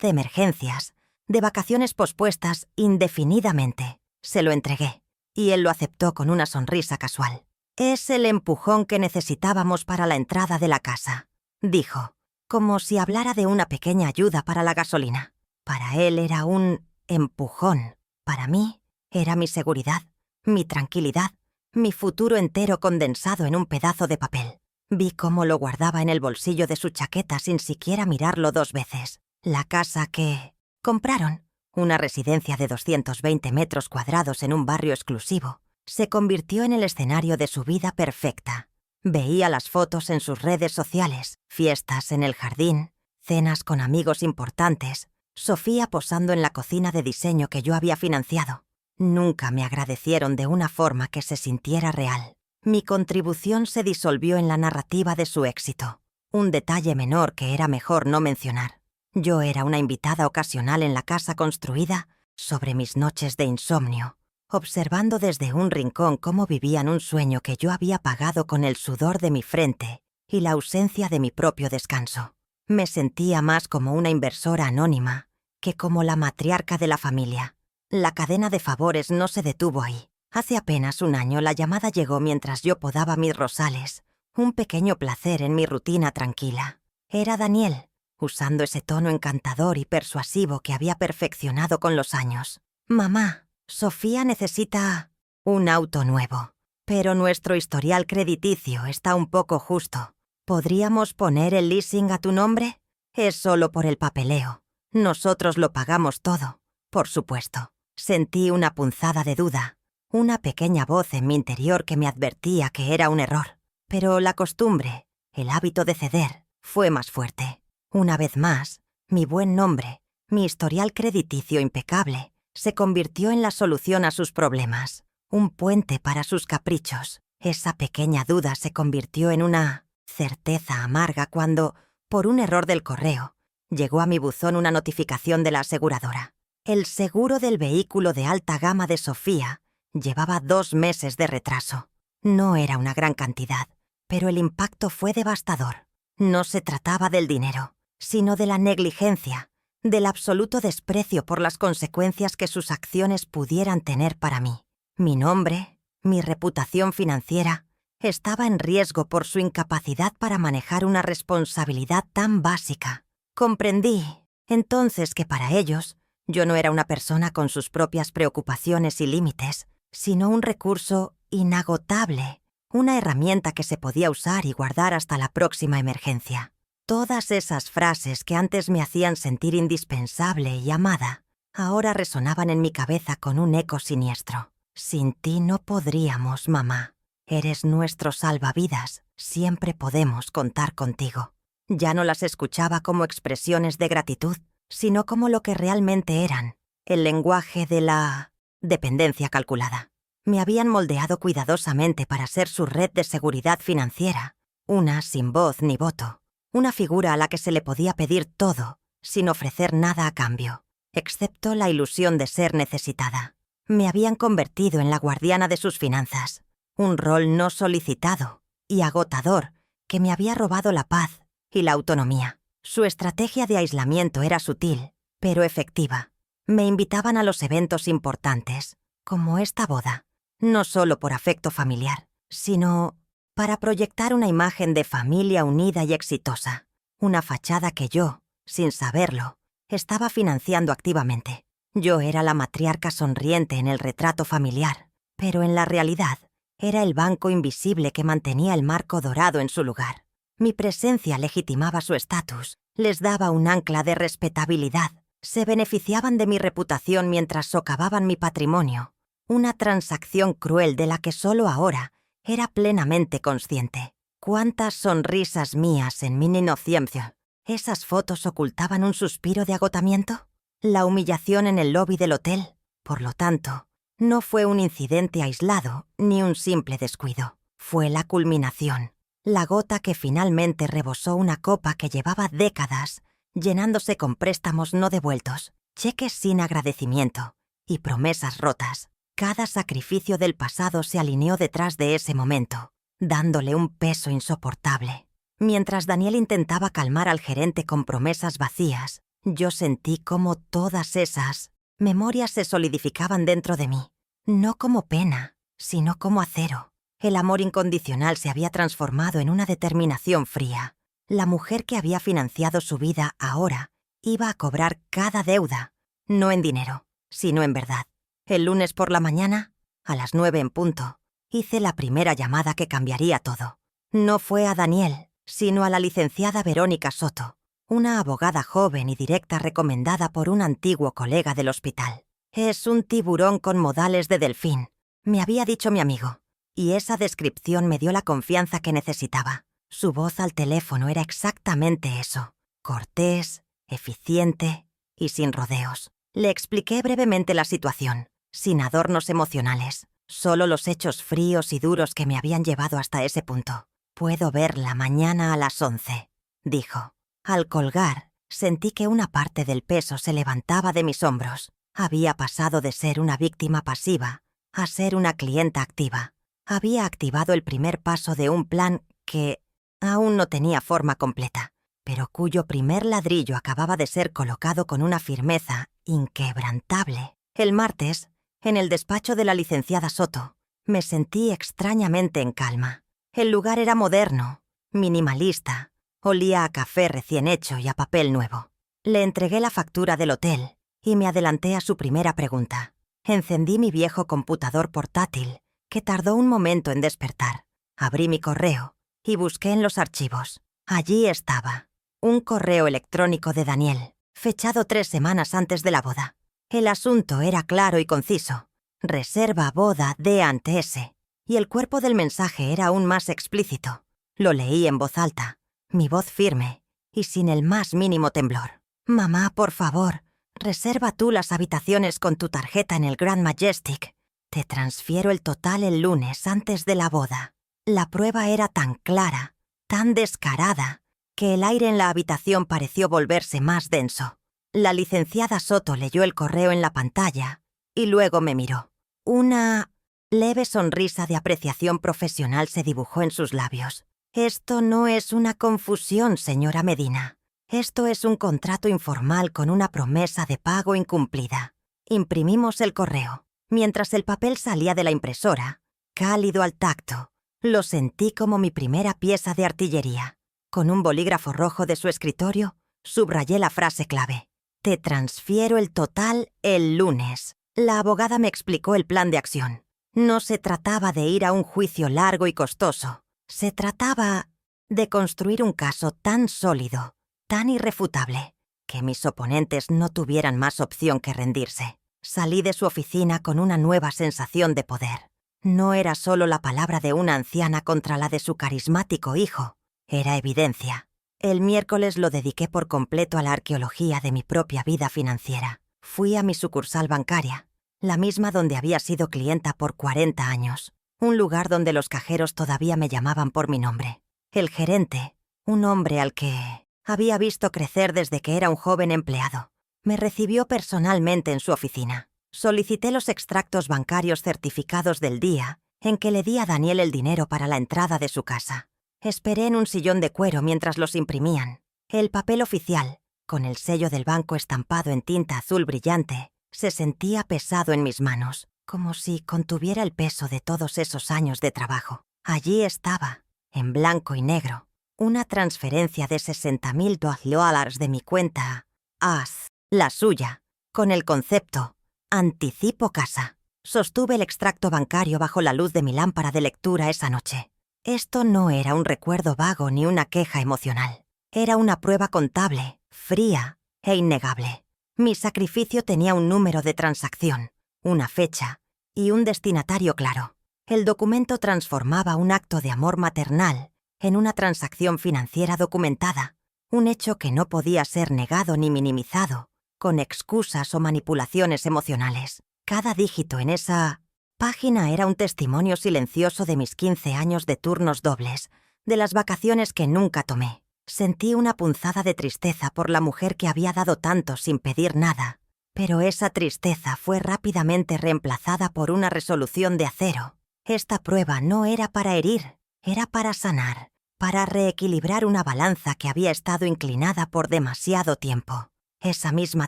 emergencias, de vacaciones pospuestas indefinidamente. Se lo entregué, y él lo aceptó con una sonrisa casual. «Es el empujón que necesitábamos para la entrada de la casa», dijo, como si hablara de una pequeña ayuda para la gasolina. Para él era un empujón. Para mí era mi seguridad, mi tranquilidad, mi futuro entero condensado en un pedazo de papel. Vi cómo lo guardaba en el bolsillo de su chaqueta sin siquiera mirarlo 2 veces. La casa que compraron, una residencia de 220 metros cuadrados en un barrio exclusivo, se convirtió en el escenario de su vida perfecta. Veía las fotos en sus redes sociales, fiestas en el jardín, cenas con amigos importantes, Sofía posando en la cocina de diseño que yo había financiado. Nunca me agradecieron de una forma que se sintiera real. Mi contribución se disolvió en la narrativa de su éxito, un detalle menor que era mejor no mencionar. Yo era una invitada ocasional en la casa construida sobre mis noches de insomnio, observando desde un rincón cómo vivían un sueño que yo había pagado con el sudor de mi frente y la ausencia de mi propio descanso. Me sentía más como una inversora anónima que como la matriarca de la familia. La cadena de favores no se detuvo ahí. Hace apenas un año la llamada llegó mientras yo podaba mis rosales, un pequeño placer en mi rutina tranquila. Era Daniel, usando ese tono encantador y persuasivo que había perfeccionado con los años. «Mamá, Sofía necesita un auto nuevo, pero nuestro historial crediticio está un poco justo. ¿Podríamos poner el leasing a tu nombre? Es solo por el papeleo. Nosotros lo pagamos todo, por supuesto». Sentí una punzada de duda, una pequeña voz en mi interior que me advertía que era un error. Pero la costumbre, el hábito de ceder, fue más fuerte. Una vez más, mi buen nombre, mi historial crediticio impecable, se convirtió en la solución a sus problemas, un puente para sus caprichos. Esa pequeña duda se convirtió en una certeza amarga cuando, por un error del correo, llegó a mi buzón una notificación de la aseguradora. El seguro del vehículo de alta gama de Sofía llevaba 2 meses de retraso. No era una gran cantidad, pero el impacto fue devastador. No se trataba del dinero, sino de la negligencia, del absoluto desprecio por las consecuencias que sus acciones pudieran tener para mí. Mi nombre, mi reputación financiera, estaba en riesgo por su incapacidad para manejar una responsabilidad tan básica. Comprendí, entonces, que para ellos, yo no era una persona con sus propias preocupaciones y límites, sino un recurso inagotable, una herramienta que se podía usar y guardar hasta la próxima emergencia. Todas esas frases que antes me hacían sentir indispensable y amada, ahora resonaban en mi cabeza con un eco siniestro. Sin ti no podríamos, mamá. Eres nuestro salvavidas, siempre podemos contar contigo. Ya no las escuchaba como expresiones de gratitud, sino como lo que realmente eran, el lenguaje de la dependencia calculada. Me habían moldeado cuidadosamente para ser su red de seguridad financiera, una sin voz ni voto, una figura a la que se le podía pedir todo, sin ofrecer nada a cambio, excepto la ilusión de ser necesitada. Me habían convertido en la guardiana de sus finanzas, un rol no solicitado y agotador que me había robado la paz y la autonomía. Su estrategia de aislamiento era sutil, pero efectiva. Me invitaban a los eventos importantes, como esta boda, no solo por afecto familiar, sino para proyectar una imagen de familia unida y exitosa, una fachada que yo, sin saberlo, estaba financiando activamente. Yo era la matriarca sonriente en el retrato familiar, pero en la realidad era el banco invisible que mantenía el marco dorado en su lugar. Mi presencia legitimaba su estatus, les daba un ancla de respetabilidad, se beneficiaban de mi reputación mientras socavaban mi patrimonio, una transacción cruel de la que solo ahora era plenamente consciente. ¿Cuántas sonrisas mías en mi inocencia? ¿Esas fotos ocultaban un suspiro de agotamiento? La humillación en el lobby del hotel, por lo tanto, no fue un incidente aislado ni un simple descuido. Fue la culminación. La gota que finalmente rebosó una copa que llevaba décadas, llenándose con préstamos no devueltos, cheques sin agradecimiento y promesas rotas. Cada sacrificio del pasado se alineó detrás de ese momento, dándole un peso insoportable. Mientras Daniel intentaba calmar al gerente con promesas vacías, yo sentí cómo todas esas memorias se solidificaban dentro de mí, no como pena, sino como acero. El amor incondicional se había transformado en una determinación fría. La mujer que había financiado su vida ahora iba a cobrar cada deuda, no en dinero, sino en verdad. El lunes por la mañana, a las 9 en punto, hice la primera llamada que cambiaría todo. No fue a Daniel, sino a la licenciada Verónica Soto, una abogada joven y directa recomendada por un antiguo colega del hospital. «Es un tiburón con modales de delfín», me había dicho mi amigo. Y esa descripción me dio la confianza que necesitaba. Su voz al teléfono era exactamente eso, cortés, eficiente y sin rodeos. Le expliqué brevemente la situación, sin adornos emocionales, solo los hechos fríos y duros que me habían llevado hasta ese punto. «Puedo verla mañana a las 11», dijo. Al colgar, sentí que una parte del peso se levantaba de mis hombros. Había pasado de ser una víctima pasiva a ser una clienta activa. Había activado el primer paso de un plan que aún no tenía forma completa, pero cuyo primer ladrillo acababa de ser colocado con una firmeza inquebrantable. El martes, en el despacho de la licenciada Soto, me sentí extrañamente en calma. El lugar era moderno, minimalista, olía a café recién hecho y a papel nuevo. Le entregué la factura del hotel y me adelanté a su primera pregunta. Encendí mi viejo computador portátil, que tardó un momento en despertar. Abrí mi correo y busqué en los archivos. Allí estaba, un correo electrónico de Daniel, fechado 3 semanas antes de la boda. El asunto era claro y conciso. Reserva boda D&S. Y el cuerpo del mensaje era aún más explícito. Lo leí en voz alta, mi voz firme y sin el más mínimo temblor. «Mamá, por favor, reserva tú las habitaciones con tu tarjeta en el Grand Majestic. Te transfiero el total el lunes antes de la boda». La prueba era tan clara, tan descarada, que el aire en la habitación pareció volverse más denso. La licenciada Soto leyó el correo en la pantalla y luego me miró. Una leve sonrisa de apreciación profesional se dibujó en sus labios. «Esto no es una confusión, señora Medina. Esto es un contrato informal con una promesa de pago incumplida». Imprimimos el correo. Mientras el papel salía de la impresora, cálido al tacto, lo sentí como mi primera pieza de artillería. Con un bolígrafo rojo de su escritorio, subrayé la frase clave. «Te transfiero el total el lunes». La abogada me explicó el plan de acción. No se trataba de ir a un juicio largo y costoso. Se trataba de construir un caso tan sólido, tan irrefutable, que mis oponentes no tuvieran más opción que rendirse. Salí de su oficina con una nueva sensación de poder. No era solo la palabra de una anciana contra la de su carismático hijo, era evidencia. El miércoles lo dediqué por completo a la arqueología de mi propia vida financiera. Fui a mi sucursal bancaria, la misma donde había sido clienta por 40 años, un lugar donde los cajeros todavía me llamaban por mi nombre. El gerente, un hombre al que había visto crecer desde que era un joven empleado, me recibió personalmente en su oficina. Solicité los extractos bancarios certificados del día en que le di a Daniel el dinero para la entrada de su casa. Esperé en un sillón de cuero mientras los imprimían. El papel oficial, con el sello del banco estampado en tinta azul brillante, se sentía pesado en mis manos, como si contuviera el peso de todos esos años de trabajo. Allí estaba, en blanco y negro, una transferencia de $60,000 de mi cuenta a la suya, con el concepto «Anticipo casa». Sostuve el extracto bancario bajo la luz de mi lámpara de lectura esa noche. Esto no era un recuerdo vago ni una queja emocional. Era una prueba contable, fría e innegable. Mi sacrificio tenía un número de transacción, una fecha y un destinatario claro. El documento transformaba un acto de amor maternal en una transacción financiera documentada, un hecho que no podía ser negado ni minimizado, con excusas o manipulaciones emocionales. Cada dígito en esa página era un testimonio silencioso de mis 15 años de turnos dobles, de las vacaciones que nunca tomé. Sentí una punzada de tristeza por la mujer que había dado tanto sin pedir nada, pero esa tristeza fue rápidamente reemplazada por una resolución de acero. Esta prueba no era para herir, era para sanar, para reequilibrar una balanza que había estado inclinada por demasiado tiempo. Esa misma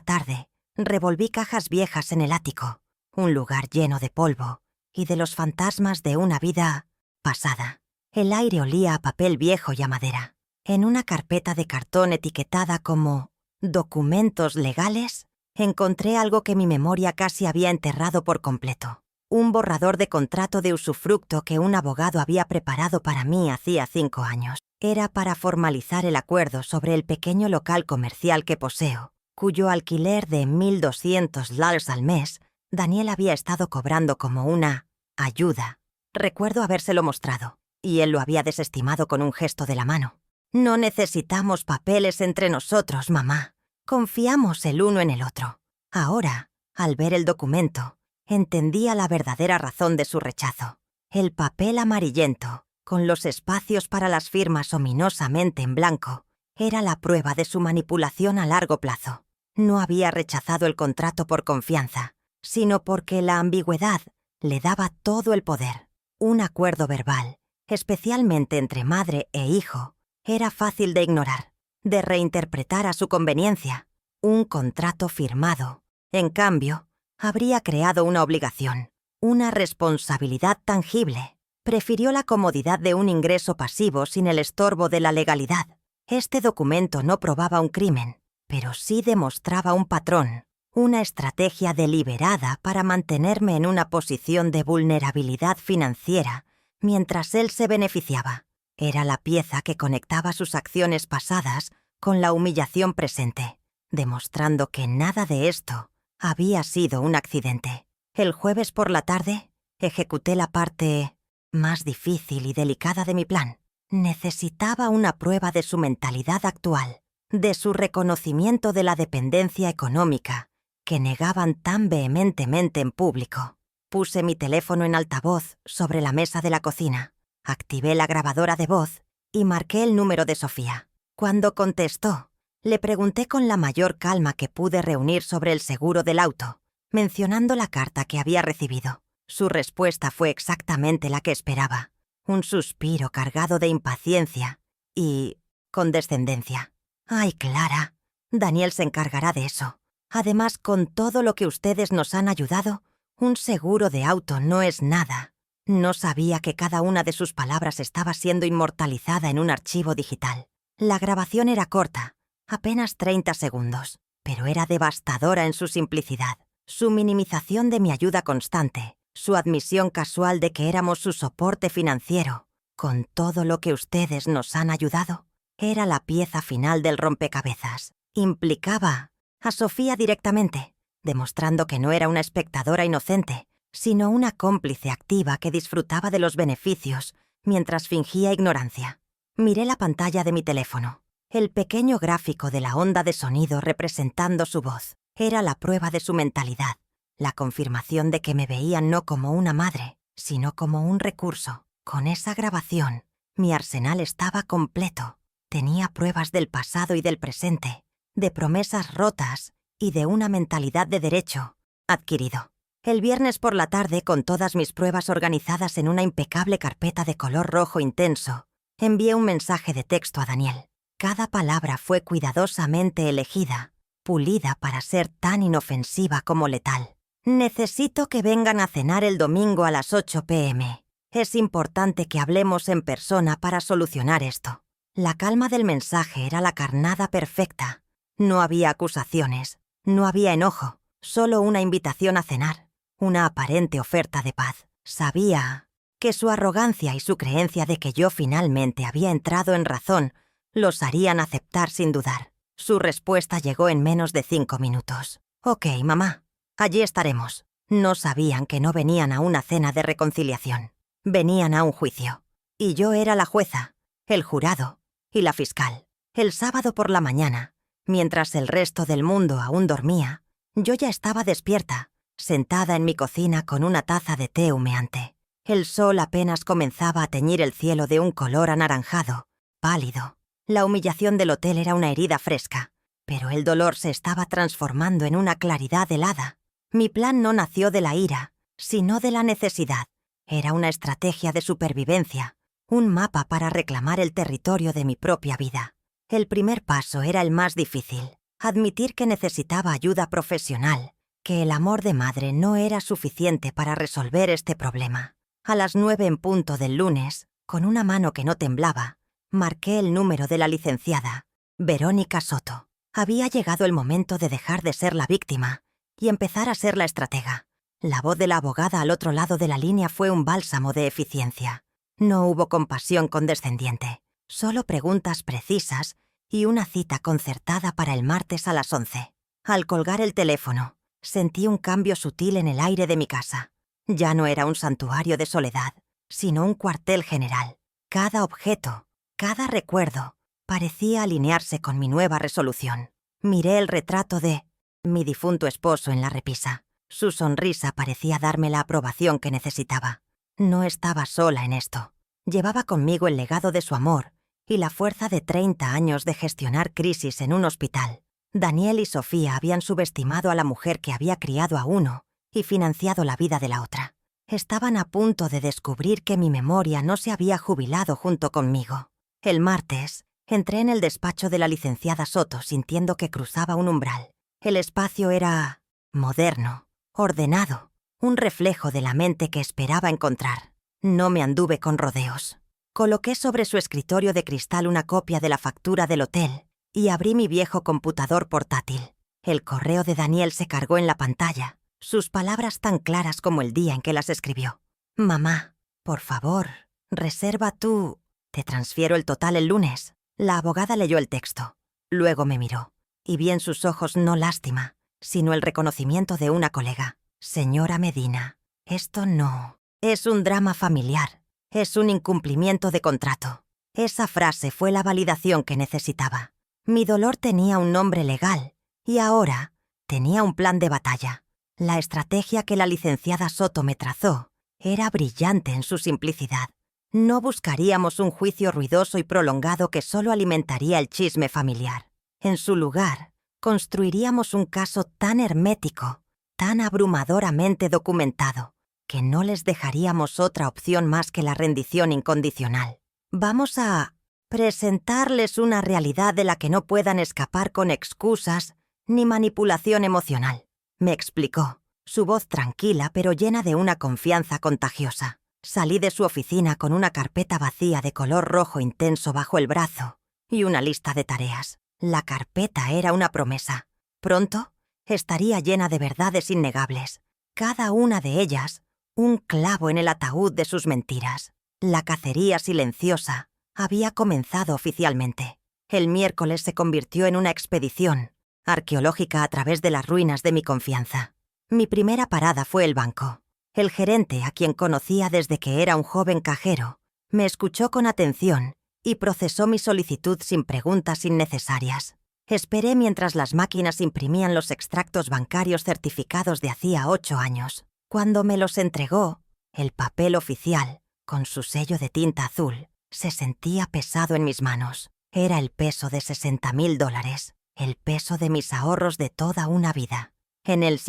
tarde, revolví cajas viejas en el ático, un lugar lleno de polvo y de los fantasmas de una vida pasada. El aire olía a papel viejo y a madera. En una carpeta de cartón etiquetada como «documentos legales», encontré algo que mi memoria casi había enterrado por completo. Un borrador de contrato de usufructo que un abogado había preparado para mí hacía 5 años. Era para formalizar el acuerdo sobre el pequeño local comercial que poseo, cuyo alquiler de $1,200 al mes Daniel había estado cobrando como una ayuda. Recuerdo habérselo mostrado, y él lo había desestimado con un gesto de la mano. «No necesitamos papeles entre nosotros, mamá. Confiamos el uno en el otro». Ahora, al ver el documento, entendía la verdadera razón de su rechazo. El papel amarillento, con los espacios para las firmas ominosamente en blanco, era la prueba de su manipulación a largo plazo. No había rechazado el contrato por confianza, sino porque la ambigüedad Le daba todo el poder. Un acuerdo verbal, especialmente entre madre e hijo, era fácil de ignorar, de reinterpretar a su conveniencia. Un contrato firmado, en cambio, habría creado una obligación, una responsabilidad tangible. Prefirió la comodidad de un ingreso pasivo sin el estorbo de la legalidad. Este documento no probaba un crimen, pero sí demostraba un patrón, una estrategia deliberada para mantenerme en una posición de vulnerabilidad financiera mientras él se beneficiaba. Era la pieza que conectaba sus acciones pasadas con la humillación presente, demostrando que nada de esto había sido un accidente. El jueves por la tarde, ejecuté la parte más difícil y delicada de mi plan. Necesitaba una prueba de su mentalidad actual, de su reconocimiento de la dependencia económica que negaban tan vehementemente en público. Puse mi teléfono en altavoz sobre la mesa de la cocina, activé la grabadora de voz y marqué el número de Sofía. Cuando contestó, le pregunté con la mayor calma que pude reunir sobre el seguro del auto, mencionando la carta que había recibido. Su respuesta fue exactamente la que esperaba. Un suspiro cargado de impaciencia y condescendencia. «Ay, Clara, Daniel se encargará de eso. Además, con todo lo que ustedes nos han ayudado, un seguro de auto no es nada». No sabía que cada una de sus palabras estaba siendo inmortalizada en un archivo digital. La grabación era corta, apenas 30 segundos, pero era devastadora en su simplicidad. Su minimización de mi ayuda constante, su admisión casual de que éramos su soporte financiero, con todo lo que ustedes nos han ayudado, era la pieza final del rompecabezas. Implicaba a Sofía directamente, demostrando que no era una espectadora inocente, sino una cómplice activa que disfrutaba de los beneficios mientras fingía ignorancia. Miré la pantalla de mi teléfono. El pequeño gráfico de la onda de sonido representando su voz era la prueba de su mentalidad, la confirmación de que me veían no como una madre, sino como un recurso. Con esa grabación, mi arsenal estaba completo. Tenía pruebas del pasado y del presente, de promesas rotas y de una mentalidad de derecho adquirido. El viernes por la tarde, con todas mis pruebas organizadas en una impecable carpeta de color rojo intenso, envié un mensaje de texto a Daniel. Cada palabra fue cuidadosamente elegida, pulida para ser tan inofensiva como letal. «Necesito que vengan a cenar el domingo a las 8 p.m. Es importante que hablemos en persona para solucionar esto». La calma del mensaje era la carnada perfecta. No había acusaciones, no había enojo, solo una invitación a cenar, una aparente oferta de paz. Sabía que su arrogancia y su creencia de que yo finalmente había entrado en razón los harían aceptar sin dudar. Su respuesta llegó en menos de 5 minutos. «Ok, mamá, allí estaremos». No sabían que no venían a una cena de reconciliación. Venían a un juicio. Y yo era la jueza, el jurado y la fiscal. El sábado por la mañana, mientras el resto del mundo aún dormía, yo ya estaba despierta, sentada en mi cocina con una taza de té humeante. El sol apenas comenzaba a teñir el cielo de un color anaranjado, pálido. La humillación del hotel era una herida fresca, pero el dolor se estaba transformando en una claridad helada. Mi plan no nació de la ira, sino de la necesidad. Era una estrategia de supervivencia, un mapa para reclamar el territorio de mi propia vida. El primer paso era el más difícil, admitir que necesitaba ayuda profesional, que el amor de madre no era suficiente para resolver este problema. A las 9 en punto del lunes, con una mano que no temblaba, marqué el número de la licenciada, Verónica Soto. Había llegado el momento de dejar de ser la víctima y empezar a ser la estratega. La voz de la abogada al otro lado de la línea fue un bálsamo de eficiencia. No hubo compasión condescendiente, solo preguntas precisas y una cita concertada para el martes a las 11. Al colgar el teléfono, sentí un cambio sutil en el aire de mi casa. Ya no era un santuario de soledad, sino un cuartel general. Cada objeto, cada recuerdo, parecía alinearse con mi nueva resolución. Miré el retrato de mi difunto esposo en la repisa. Su sonrisa parecía darme la aprobación que necesitaba. No estaba sola en esto. Llevaba conmigo el legado de su amor y la fuerza de 30 años de gestionar crisis en un hospital. Daniel y Sofía habían subestimado a la mujer que había criado a uno y financiado la vida de la otra. Estaban a punto de descubrir que mi memoria no se había jubilado junto conmigo. El martes, entré en el despacho de la licenciada Soto sintiendo que cruzaba un umbral. El espacio era moderno, ordenado, un reflejo de la mente que esperaba encontrar. No me anduve con rodeos. Coloqué sobre su escritorio de cristal una copia de la factura del hotel y abrí mi viejo computador portátil. El correo de Daniel se cargó en la pantalla, sus palabras tan claras como el día en que las escribió. «Mamá, por favor, reserva tú. Te transfiero el total el lunes». La abogada leyó el texto. Luego me miró, y vi en sus ojos no lástima, sino el reconocimiento de una colega. «Señora Medina, esto no. Es un drama familiar. Es un incumplimiento de contrato». Esa frase fue la validación que necesitaba. Mi dolor tenía un nombre legal, y ahora tenía un plan de batalla. La estrategia que la licenciada Soto me trazó era brillante en su simplicidad. No buscaríamos un juicio ruidoso y prolongado que solo alimentaría el chisme familiar. En su lugar, construiríamos un caso tan hermético, tan abrumadoramente documentado, que no les dejaríamos otra opción más que la rendición incondicional. Vamos a presentarles una realidad de la que no puedan escapar con excusas ni manipulación emocional, me explicó, su voz tranquila pero llena de una confianza contagiosa. Salí de su oficina con una carpeta vacía de color rojo intenso bajo el brazo y una lista de tareas. La carpeta era una promesa. Pronto estaría llena de verdades innegables, cada una de ellas un clavo en el ataúd de sus mentiras. La cacería silenciosa había comenzado oficialmente. El miércoles se convirtió en una expedición arqueológica a través de las ruinas de mi confianza. Mi primera parada fue el banco. El gerente, a quien conocía desde que era un joven cajero, me escuchó con atención y procesó mi solicitud sin preguntas innecesarias. Esperé mientras las máquinas imprimían los extractos bancarios certificados de hacía 8 años. Cuando me los entregó, el papel oficial, con su sello de tinta azul, se sentía pesado en mis manos. Era el peso de $60,000, el peso de mis ahorros de toda una vida. En el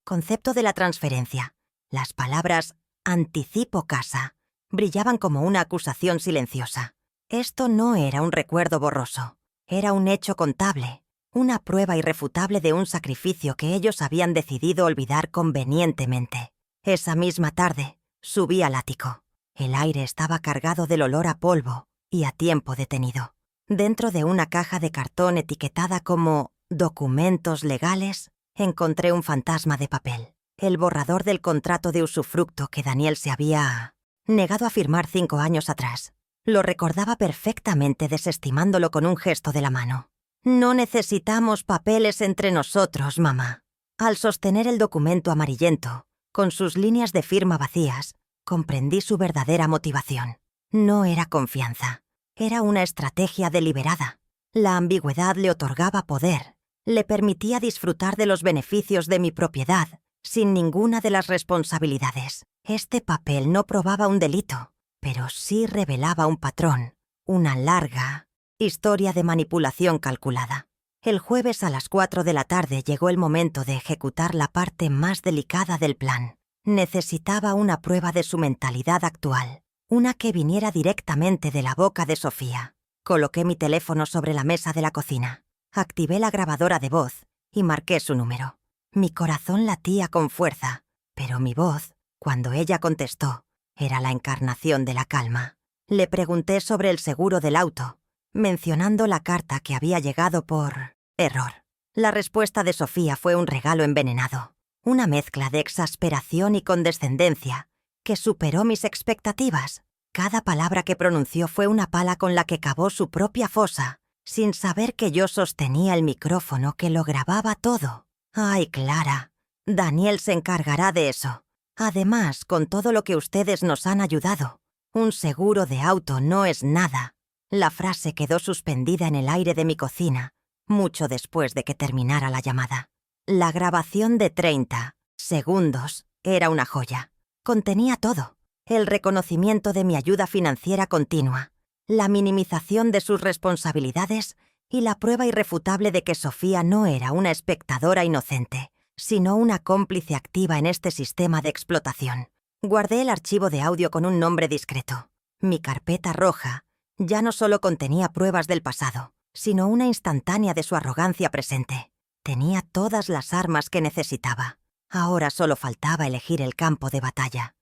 concepto de la transferencia, las palabras «anticipo casa» brillaban como una acusación silenciosa. Esto no era un recuerdo borroso, era un hecho contable, una prueba irrefutable de un sacrificio que ellos habían decidido olvidar convenientemente. Esa misma tarde, subí al ático. El aire estaba cargado del olor a polvo y a tiempo detenido. Dentro de una caja de cartón etiquetada como «documentos legales», encontré un fantasma de papel, el borrador del contrato de usufructo que Daniel se había negado a firmar 5 años atrás. Lo recordaba perfectamente desestimándolo con un gesto de la mano. «No necesitamos papeles entre nosotros, mamá». Al sostener el documento amarillento, con sus líneas de firma vacías, comprendí su verdadera motivación. No era confianza, era una estrategia deliberada. La ambigüedad le otorgaba poder, le permitía disfrutar de los beneficios de mi propiedad sin ninguna de las responsabilidades. Este papel no probaba un delito, pero sí revelaba un patrón, una larga historia de manipulación calculada. El jueves a las 4 de la tarde llegó el momento de ejecutar la parte más delicada del plan. Necesitaba una prueba de su mentalidad actual, una que viniera directamente de la boca de Sofía. Coloqué mi teléfono sobre la mesa de la cocina. Activé la grabadora de voz y marqué su número. Mi corazón latía con fuerza, pero mi voz, cuando ella contestó, era la encarnación de la calma. Le pregunté sobre el seguro del auto, mencionando la carta que había llegado por error. La respuesta de Sofía fue un regalo envenenado, una mezcla de exasperación y condescendencia que superó mis expectativas. Cada palabra que pronunció fue una pala con la que cavó su propia fosa, sin saber que yo sostenía el micrófono que lo grababa todo. «Ay, Clara, Daniel se encargará de eso. Además, con todo lo que ustedes nos han ayudado, un seguro de auto no es nada». La frase quedó suspendida en el aire de mi cocina, mucho después de que terminara la llamada. La grabación de 30 segundos era una joya. Contenía todo: el reconocimiento de mi ayuda financiera continua, la minimización de sus responsabilidades y la prueba irrefutable de que Sofía no era una espectadora inocente, sino una cómplice activa en este sistema de explotación. Guardé el archivo de audio con un nombre discreto. Mi carpeta roja ya no solo contenía pruebas del pasado, sino una instantánea de su arrogancia presente. Tenía todas las armas que necesitaba. Ahora solo faltaba elegir el campo de batalla.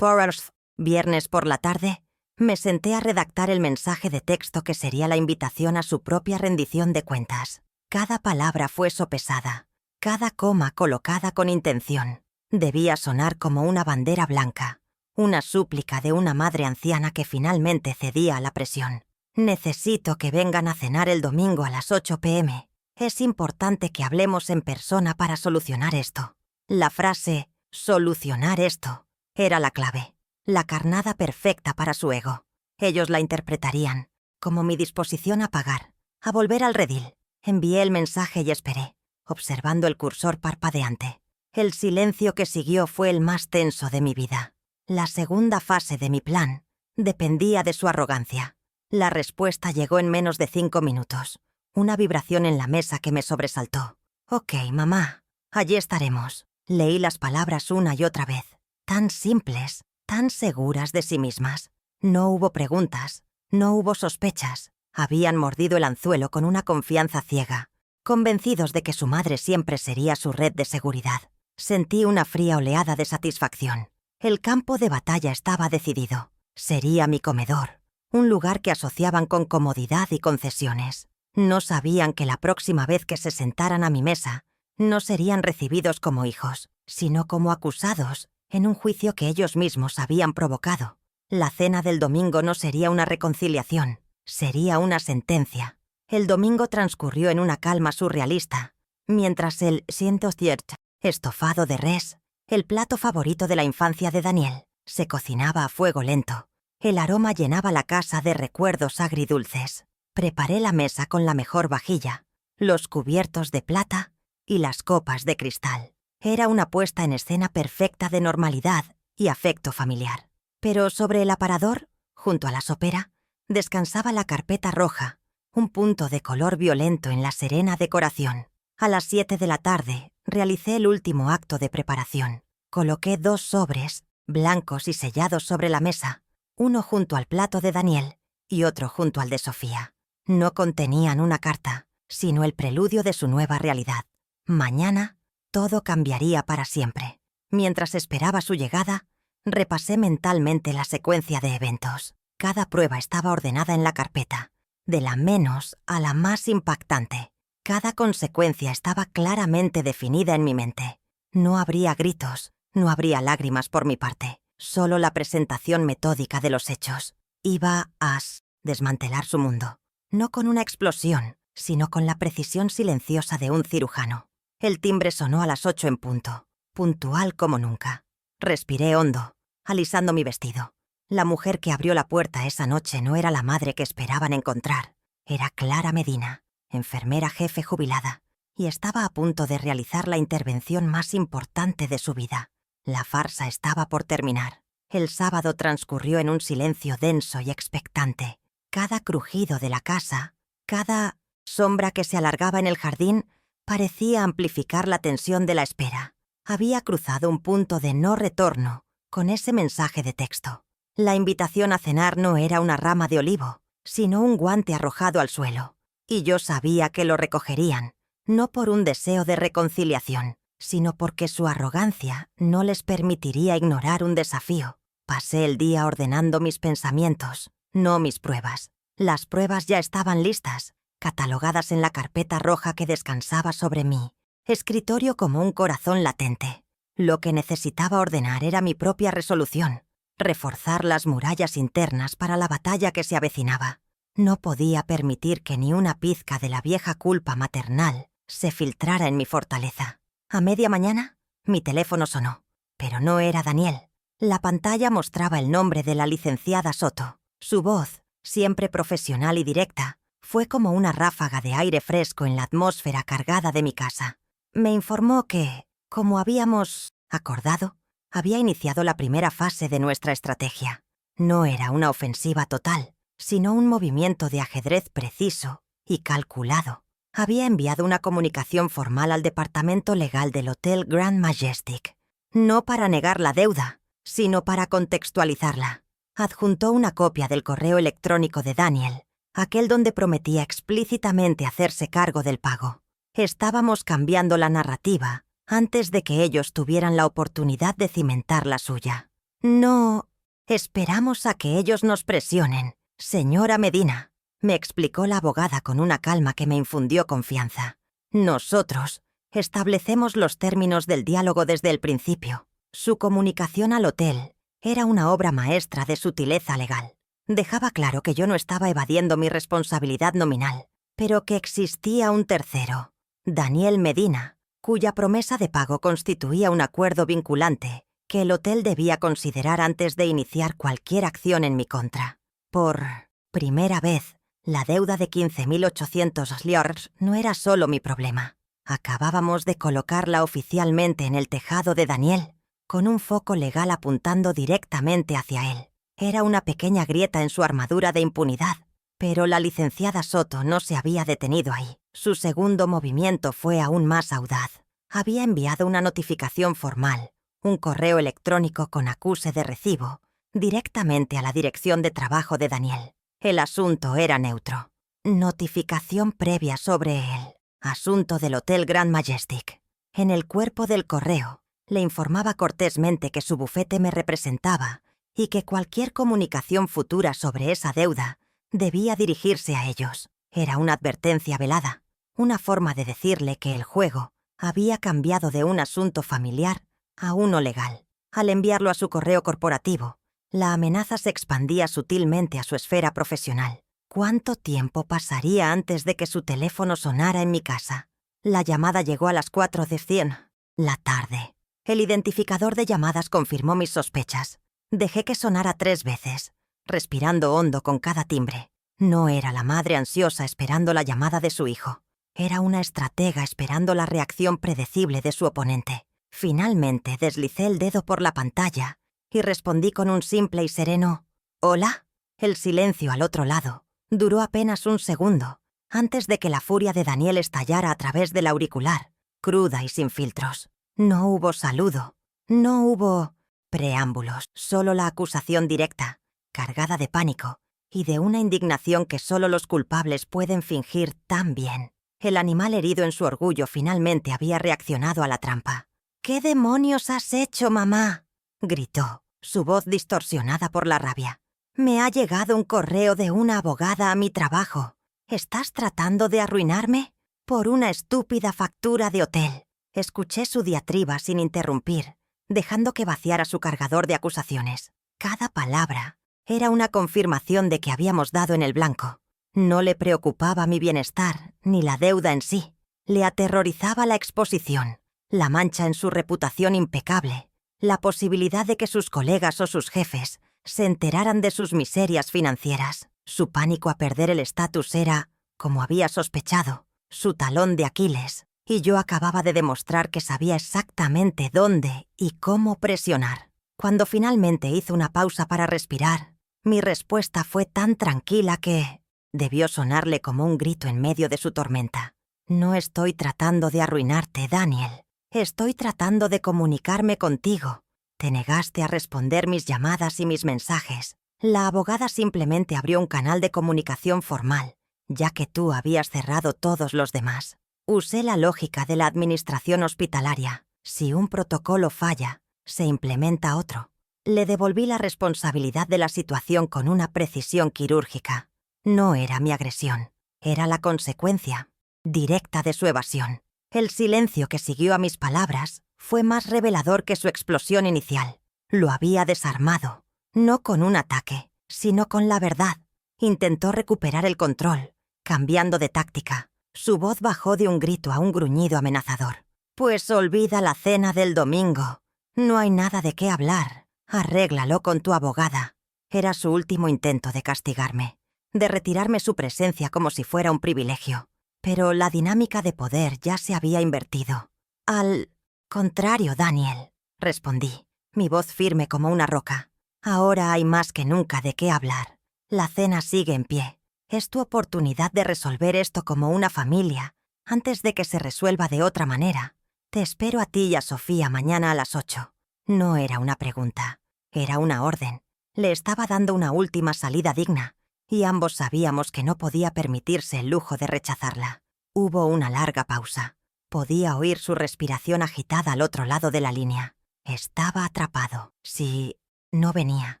Viernes por la tarde, me senté a redactar el mensaje de texto que sería la invitación a su propia rendición de cuentas. Cada palabra fue sopesada, cada coma colocada con intención. Debía sonar como una bandera blanca, una súplica de una madre anciana que finalmente cedía a la presión. Necesito que vengan a cenar el domingo a las 8 p.m. Es importante que hablemos en persona para solucionar esto. La frase «solucionar esto» era la clave, la carnada perfecta para su ego. Ellos la interpretarían como mi disposición a pagar, a volver al redil. Envié el mensaje y esperé, observando el cursor parpadeante. El silencio que siguió fue el más tenso de mi vida. La segunda fase de mi plan dependía de su arrogancia. La respuesta llegó en menos de 5 minutos. Una vibración en la mesa que me sobresaltó. «Ok, mamá, allí estaremos». Leí las palabras una y otra vez. Tan simples, tan seguras de sí mismas. No hubo preguntas, no hubo sospechas. Habían mordido el anzuelo con una confianza ciega, convencidos de que su madre siempre sería su red de seguridad. Sentí una fría oleada de satisfacción. El campo de batalla estaba decidido. Sería mi comedor, un lugar que asociaban con comodidad y concesiones. No sabían que la próxima vez que se sentaran a mi mesa, no serían recibidos como hijos, sino como acusados en un juicio que ellos mismos habían provocado. La cena del domingo no sería una reconciliación, sería una sentencia. El domingo transcurrió en una calma surrealista, mientras el Sientostiert, estofado de res, el plato favorito de la infancia de Daniel, se cocinaba a fuego lento. El aroma llenaba la casa de recuerdos agridulces. Preparé la mesa con la mejor vajilla, los cubiertos de plata y las copas de cristal. Era una puesta en escena perfecta de normalidad y afecto familiar. Pero sobre el aparador, junto a la sopera, descansaba la carpeta roja, un punto de color violento en la serena decoración. A las 7 de la tarde realicé el último acto de preparación. Coloqué 2 sobres, blancos y sellados sobre la mesa, uno junto al plato de Daniel y otro junto al de Sofía. No contenían una carta, sino el preludio de su nueva realidad. Mañana, todo cambiaría para siempre. Mientras esperaba su llegada, repasé mentalmente la secuencia de eventos. Cada prueba estaba ordenada en la carpeta, de la menos a la más impactante. Cada consecuencia estaba claramente definida en mi mente. No habría gritos, no habría lágrimas por mi parte, solo la presentación metódica de los hechos. Iba a desmantelar su mundo, no con una explosión, sino con la precisión silenciosa de un cirujano. El timbre sonó a las 8 en punto, puntual como nunca. Respiré hondo, alisando mi vestido. La mujer que abrió la puerta esa noche no era la madre que esperaban encontrar. Era Clara Medina, enfermera jefe jubilada, y estaba a punto de realizar la intervención más importante de su vida. La farsa estaba por terminar. El sábado transcurrió en un silencio denso y expectante. Cada crujido de la casa, cada sombra que se alargaba en el jardín, parecía amplificar la tensión de la espera. Había cruzado un punto de no retorno con ese mensaje de texto. La invitación a cenar no era una rama de olivo, sino un guante arrojado al suelo. Y yo sabía que lo recogerían, no por un deseo de reconciliación, sino porque su arrogancia no les permitiría ignorar un desafío. Pasé el día ordenando mis pensamientos, no mis pruebas. Las pruebas ya estaban listas, catalogadas en la carpeta roja que descansaba sobre mí, escritorio como un corazón latente. Lo que necesitaba ordenar era mi propia resolución, reforzar las murallas internas para la batalla que se avecinaba. No podía permitir que ni una pizca de la vieja culpa maternal se filtrara en mi fortaleza. A media mañana, mi teléfono sonó, pero no era Daniel. La pantalla mostraba el nombre de la licenciada Soto. Su voz, siempre profesional y directa, fue como una ráfaga de aire fresco en la atmósfera cargada de mi casa. Me informó que, como habíamos acordado, había iniciado la primera fase de nuestra estrategia. No era una ofensiva total, sino un movimiento de ajedrez preciso y calculado. Había enviado una comunicación formal al departamento legal del Hotel Grand Majestic, no para negar la deuda, sino para contextualizarla. Adjuntó una copia del correo electrónico de Daniel, aquel donde prometía explícitamente hacerse cargo del pago. Estábamos cambiando la narrativa antes de que ellos tuvieran la oportunidad de cimentar la suya. No, esperamos a que ellos nos presionen, señora Medina, me explicó la abogada con una calma que me infundió confianza. Nosotros establecemos los términos del diálogo desde el principio. Su comunicación al hotel era una obra maestra de sutileza legal. Dejaba claro que yo no estaba evadiendo mi responsabilidad nominal, pero que existía un tercero, Daniel Medina, cuya promesa de pago constituía un acuerdo vinculante que el hotel debía considerar antes de iniciar cualquier acción en mi contra. Por primera vez, la deuda de 15.800 liors no era solo mi problema. Acabábamos de colocarla oficialmente en el tejado de Daniel, con un foco legal apuntando directamente hacia él. Era una pequeña grieta en su armadura de impunidad, pero la licenciada Soto no se había detenido ahí. Su segundo movimiento fue aún más audaz. Había enviado una notificación formal, un correo electrónico con acuse de recibo, directamente a la dirección de trabajo de Daniel. El asunto era neutro. Notificación previa sobre él. Asunto del Hotel Grand Majestic. En el cuerpo del correo, le informaba cortésmente que su bufete me representaba y que cualquier comunicación futura sobre esa deuda debía dirigirse a ellos. Era una advertencia velada, una forma de decirle que el juego había cambiado de un asunto familiar a uno legal. Al enviarlo a su correo corporativo, la amenaza se expandía sutilmente a su esfera profesional. ¿Cuánto tiempo pasaría antes de que su teléfono sonara en mi casa? La llamada llegó a las 4:10 la tarde. El identificador de llamadas confirmó mis sospechas. Dejé que sonara 3 veces, respirando hondo con cada timbre. No era la madre ansiosa esperando la llamada de su hijo. Era una estratega esperando la reacción predecible de su oponente. Finalmente deslicé el dedo por la pantalla y respondí con un simple y sereno «¿Hola?». El silencio al otro lado duró apenas un segundo antes de que la furia de Daniel estallara a través del auricular, cruda y sin filtros. No hubo saludo, no hubo preámbulos, solo la acusación directa, cargada de pánico y de una indignación que solo los culpables pueden fingir tan bien. El animal herido en su orgullo finalmente había reaccionado a la trampa. «¿Qué demonios has hecho, mamá?», gritó, su voz distorsionada por la rabia. «Me ha llegado un correo de una abogada a mi trabajo. ¿Estás tratando de arruinarme? Por una estúpida factura de hotel». Escuché su diatriba sin interrumpir, dejando que vaciara su cargador de acusaciones. Cada palabra era una confirmación de que habíamos dado en el blanco. No le preocupaba mi bienestar ni la deuda en sí. Le aterrorizaba la exposición, la mancha en su reputación impecable, la posibilidad de que sus colegas o sus jefes se enteraran de sus miserias financieras. Su pánico a perder el estatus era, como había sospechado, su talón de Aquiles, y yo acababa de demostrar que sabía exactamente dónde y cómo presionar. Cuando finalmente hizo una pausa para respirar, mi respuesta fue tan tranquila que debió sonarle como un grito en medio de su tormenta. «No estoy tratando de arruinarte, Daniel. Estoy tratando de comunicarme contigo. Te negaste a responder mis llamadas y mis mensajes. La abogada simplemente abrió un canal de comunicación formal, ya que tú habías cerrado todos los demás. Usé la lógica de la administración hospitalaria. Si un protocolo falla, se implementa otro. Le devolví la responsabilidad de la situación con una precisión quirúrgica. No era mi agresión, era la consecuencia directa de su evasión. El silencio que siguió a mis palabras fue más revelador que su explosión inicial. Lo había desarmado, no con un ataque, sino con la verdad. Intentó recuperar el control, cambiando de táctica. Su voz bajó de un grito a un gruñido amenazador. «Pues olvida la cena del domingo. No hay nada de qué hablar. Arréglalo con tu abogada». Era su último intento de castigarme, de retirarme su presencia como si fuera un privilegio. Pero la dinámica de poder ya se había invertido. «Al contrario, Daniel», respondí, mi voz firme como una roca. «Ahora hay más que nunca de qué hablar. La cena sigue en pie. Es tu oportunidad de resolver esto como una familia Antes de que se resuelva de otra manera, te espero a ti y a Sofía mañana a las 8. No era una pregunta, era una orden. Le estaba dando una última salida digna, y ambos sabíamos que no podía permitirse el lujo de rechazarla. Hubo una larga pausa. Podía oír su respiración agitada al otro lado de la línea. Estaba atrapado. Si no venía,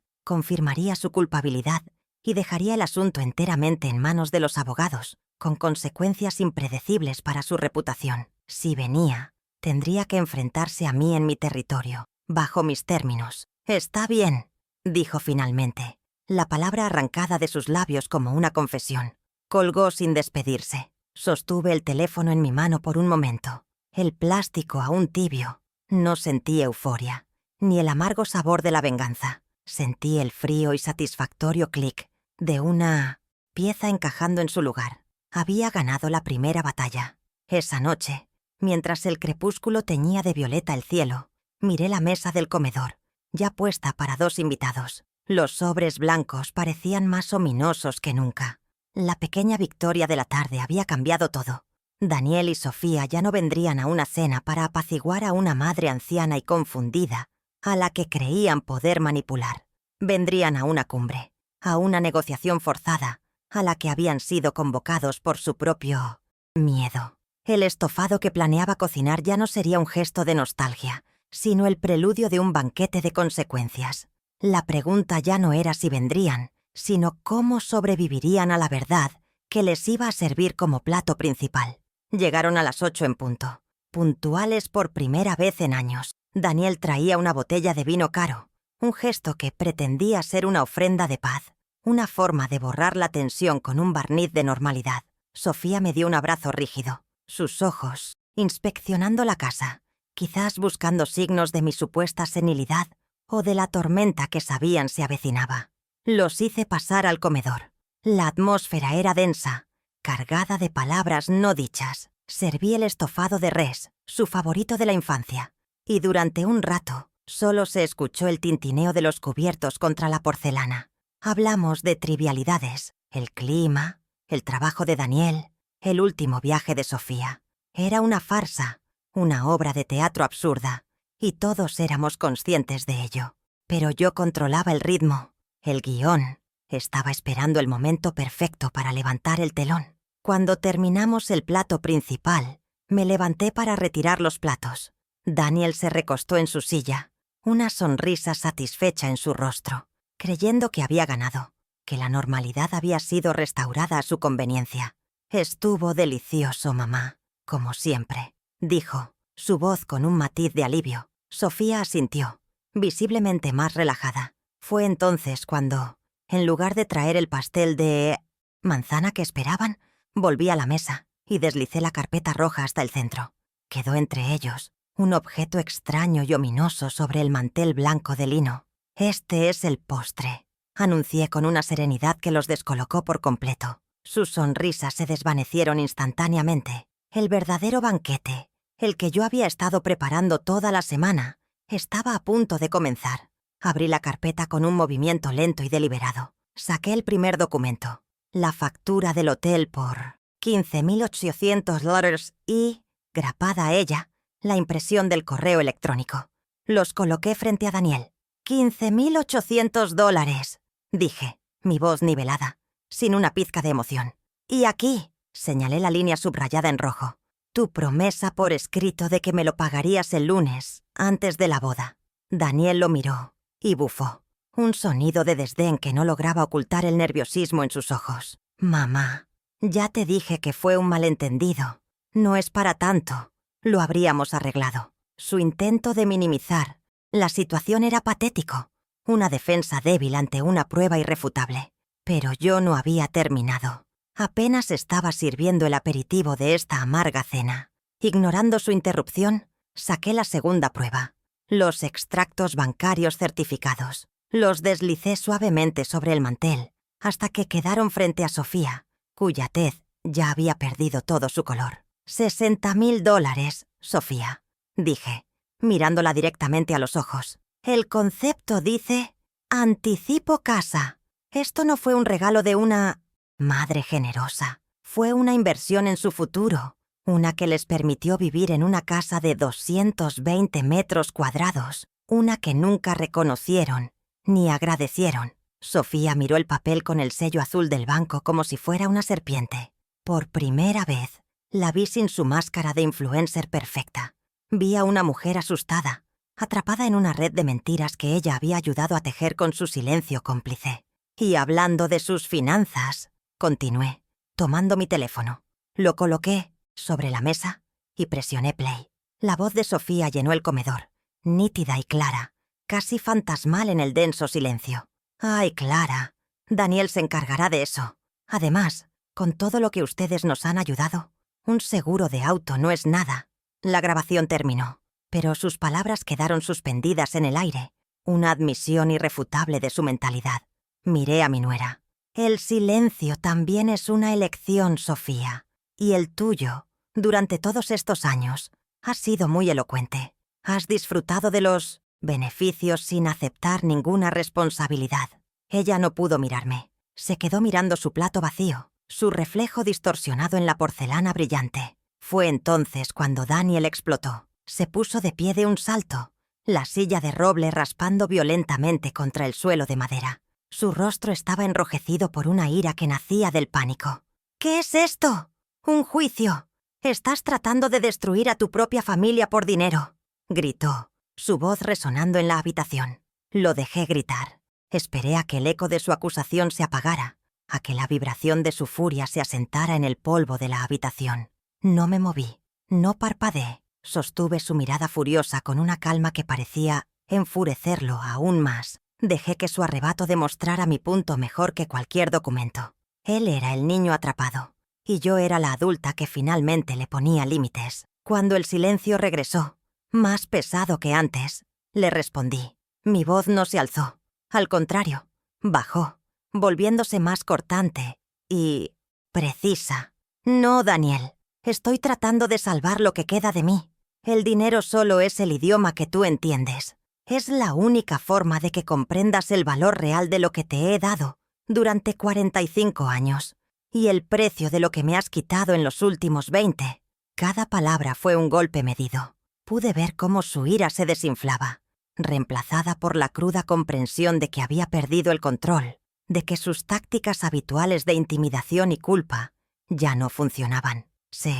confirmaría su culpabilidad y dejaría el asunto enteramente en manos de los abogados, con consecuencias impredecibles para su reputación. Si venía, tendría que enfrentarse a mí en mi territorio, bajo mis términos. «Está bien», dijo finalmente, la palabra arrancada de sus labios como una confesión. Colgó sin despedirse. Sostuve el teléfono en mi mano por un momento. El plástico aún tibio. No sentí euforia, ni el amargo sabor de la venganza. Sentí el frío y satisfactorio clic de una pieza encajando en su lugar. Había ganado la primera batalla. Esa noche, mientras el crepúsculo teñía de violeta el cielo, miré la mesa del comedor, ya puesta para 2 invitados. Los sobres blancos parecían más ominosos que nunca. La pequeña victoria de la tarde había cambiado todo. Daniel y Sofía ya no vendrían a una cena para apaciguar a una madre anciana y confundida, a la que creían poder manipular. Vendrían a una cumbre, a una negociación forzada, a la que habían sido convocados por su propio miedo. El estofado que planeaba cocinar ya no sería un gesto de nostalgia, sino el preludio de un banquete de consecuencias. La pregunta ya no era si vendrían, sino cómo sobrevivirían a la verdad que les iba a servir como plato principal. Llegaron a las 8 en punto, puntuales por primera vez en años. Daniel traía una botella de vino caro, un gesto que pretendía ser una ofrenda de paz, una forma de borrar la tensión con un barniz de normalidad. Sofía me dio un abrazo rígido, sus ojos inspeccionando la casa, quizás buscando signos de mi supuesta senilidad o de la tormenta que sabían se avecinaba. Los hice pasar al comedor. La atmósfera era densa, cargada de palabras no dichas. Serví el estofado de res, su favorito de la infancia, y durante un rato solo se escuchó el tintineo de los cubiertos contra la porcelana. Hablamos de trivialidades, el clima, el trabajo de Daniel, el último viaje de Sofía. Era una farsa, una obra de teatro absurda, y todos éramos conscientes de ello. Pero yo controlaba el ritmo, el guión. Estaba esperando el momento perfecto para levantar el telón. Cuando terminamos el plato principal, me levanté para retirar los platos. Daniel se recostó en su silla, una sonrisa satisfecha en su rostro, creyendo que había ganado, que la normalidad había sido restaurada a su conveniencia. «Estuvo delicioso, mamá, como siempre», dijo, su voz con un matiz de alivio. Sofía asintió, visiblemente más relajada. Fue entonces cuando, en lugar de traer el pastel de manzana que esperaban, volví a la mesa y deslicé la carpeta roja hasta el centro. Quedó entre ellos un objeto extraño y ominoso sobre el mantel blanco de lino. «Este es el postre», anuncié con una serenidad que los descolocó por completo. Sus sonrisas se desvanecieron instantáneamente. El verdadero banquete, el que yo había estado preparando toda la semana, estaba a punto de comenzar. Abrí la carpeta con un movimiento lento y deliberado. Saqué el primer documento, la factura del hotel por $15,800 y, grapada a ella, la impresión del correo electrónico. Los coloqué frente a Daniel. $15,800, dije, mi voz nivelada, sin una pizca de emoción. «Y aquí», señalé la línea subrayada en rojo, «tu promesa por escrito de que me lo pagarías el lunes, antes de la boda». Daniel lo miró y bufó, un sonido de desdén que no lograba ocultar el nerviosismo en sus ojos. «Mamá, ya te dije que fue un malentendido. No es para tanto. Lo habríamos arreglado». Su intento de minimizar la situación era patético, una defensa débil ante una prueba irrefutable. Pero yo no había terminado. Apenas estaba sirviendo el aperitivo de esta amarga cena. Ignorando su interrupción, saqué la segunda prueba, los extractos bancarios certificados. Los deslicé suavemente sobre el mantel, hasta que quedaron frente a Sofía, cuya tez ya había perdido todo su color. $60,000, Sofía, dije, mirándola directamente a los ojos. El concepto dice: anticipo casa. Esto no fue un regalo de una madre generosa. Fue una inversión en su futuro, una que les permitió vivir en una casa de 220 metros cuadrados, una que nunca reconocieron ni agradecieron. Sofía miró el papel con el sello azul del banco como si fuera una serpiente. Por primera vez, la vi sin su máscara de influencer perfecta. Vi a una mujer asustada, atrapada en una red de mentiras que ella había ayudado a tejer con su silencio cómplice. Y hablando de sus finanzas, continué, tomando mi teléfono. Lo coloqué sobre la mesa y presioné play. La voz de Sofía llenó el comedor, nítida y clara, casi fantasmal en el denso silencio. «Ay, Clara, Daniel se encargará de eso. Además, con todo lo que ustedes nos han ayudado, un seguro de auto no es nada». La grabación terminó, pero sus palabras quedaron suspendidas en el aire, una admisión irrefutable de su mentalidad. Miré a mi nuera. «El silencio también es una elección, Sofía. Y el tuyo, durante todos estos años, ha sido muy elocuente. Has disfrutado de los beneficios sin aceptar ninguna responsabilidad». Ella no pudo mirarme. Se quedó mirando su plato vacío, su reflejo distorsionado en la porcelana brillante. Fue entonces cuando Daniel explotó. Se puso de pie de un salto, la silla de roble raspando violentamente contra el suelo de madera. Su rostro estaba enrojecido por una ira que nacía del pánico. «¿Qué es esto? ¡Un juicio! Estás tratando de destruir a tu propia familia por dinero», gritó, su voz resonando en la habitación. Lo dejé gritar. Esperé a que el eco de su acusación se apagara, a que la vibración de su furia se asentara en el polvo de la habitación. No me moví, no parpadeé. Sostuve su mirada furiosa con una calma que parecía enfurecerlo aún más. Dejé que su arrebato demostrara mi punto mejor que cualquier documento. Él era el niño atrapado, y yo era la adulta que finalmente le ponía límites. Cuando el silencio regresó, más pesado que antes, le respondí. Mi voz no se alzó. Al contrario, bajó, volviéndose más cortante y precisa. «No, Daniel. Estoy tratando de salvar lo que queda de mí. El dinero solo es el idioma que tú entiendes. Es la única forma de que comprendas el valor real de lo que te he dado durante 45 años y el precio de lo que me has quitado en los últimos 20. Cada palabra fue un golpe medido. Pude ver cómo su ira se desinflaba, reemplazada por la cruda comprensión de que había perdido el control, de que sus tácticas habituales de intimidación y culpa ya no funcionaban. Se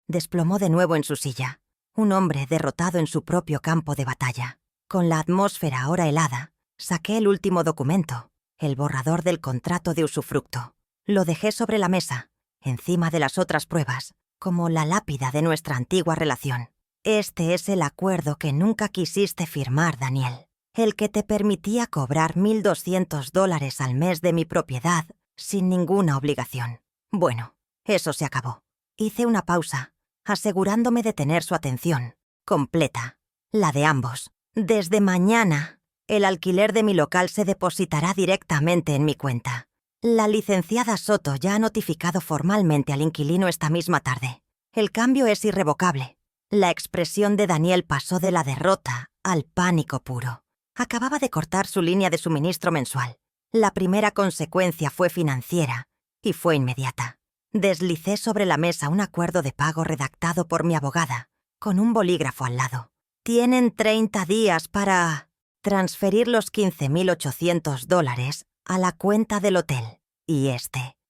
desplomó de nuevo en su silla, un hombre derrotado en su propio campo de batalla. Con la atmósfera ahora helada, saqué el último documento, el borrador del contrato de usufructo. Lo dejé sobre la mesa, encima de las otras pruebas, como la lápida de nuestra antigua relación. Este es el acuerdo que nunca quisiste firmar, Daniel. El que te permitía cobrar $1,200 al mes de mi propiedad sin ninguna obligación. Bueno, eso se acabó. Hice una pausa, asegurándome de tener su atención completa, la de ambos. Desde mañana, el alquiler de mi local se depositará directamente en mi cuenta. La licenciada Soto ya ha notificado formalmente al inquilino esta misma tarde. El cambio es irrevocable. La expresión de Daniel pasó de la derrota al pánico puro. Acababa de cortar su línea de suministro mensual. La primera consecuencia fue financiera y fue inmediata. Deslicé sobre la mesa un acuerdo de pago redactado por mi abogada, con un bolígrafo al lado. Tienen 30 días para transferir los $15,800 a la cuenta del hotel. Y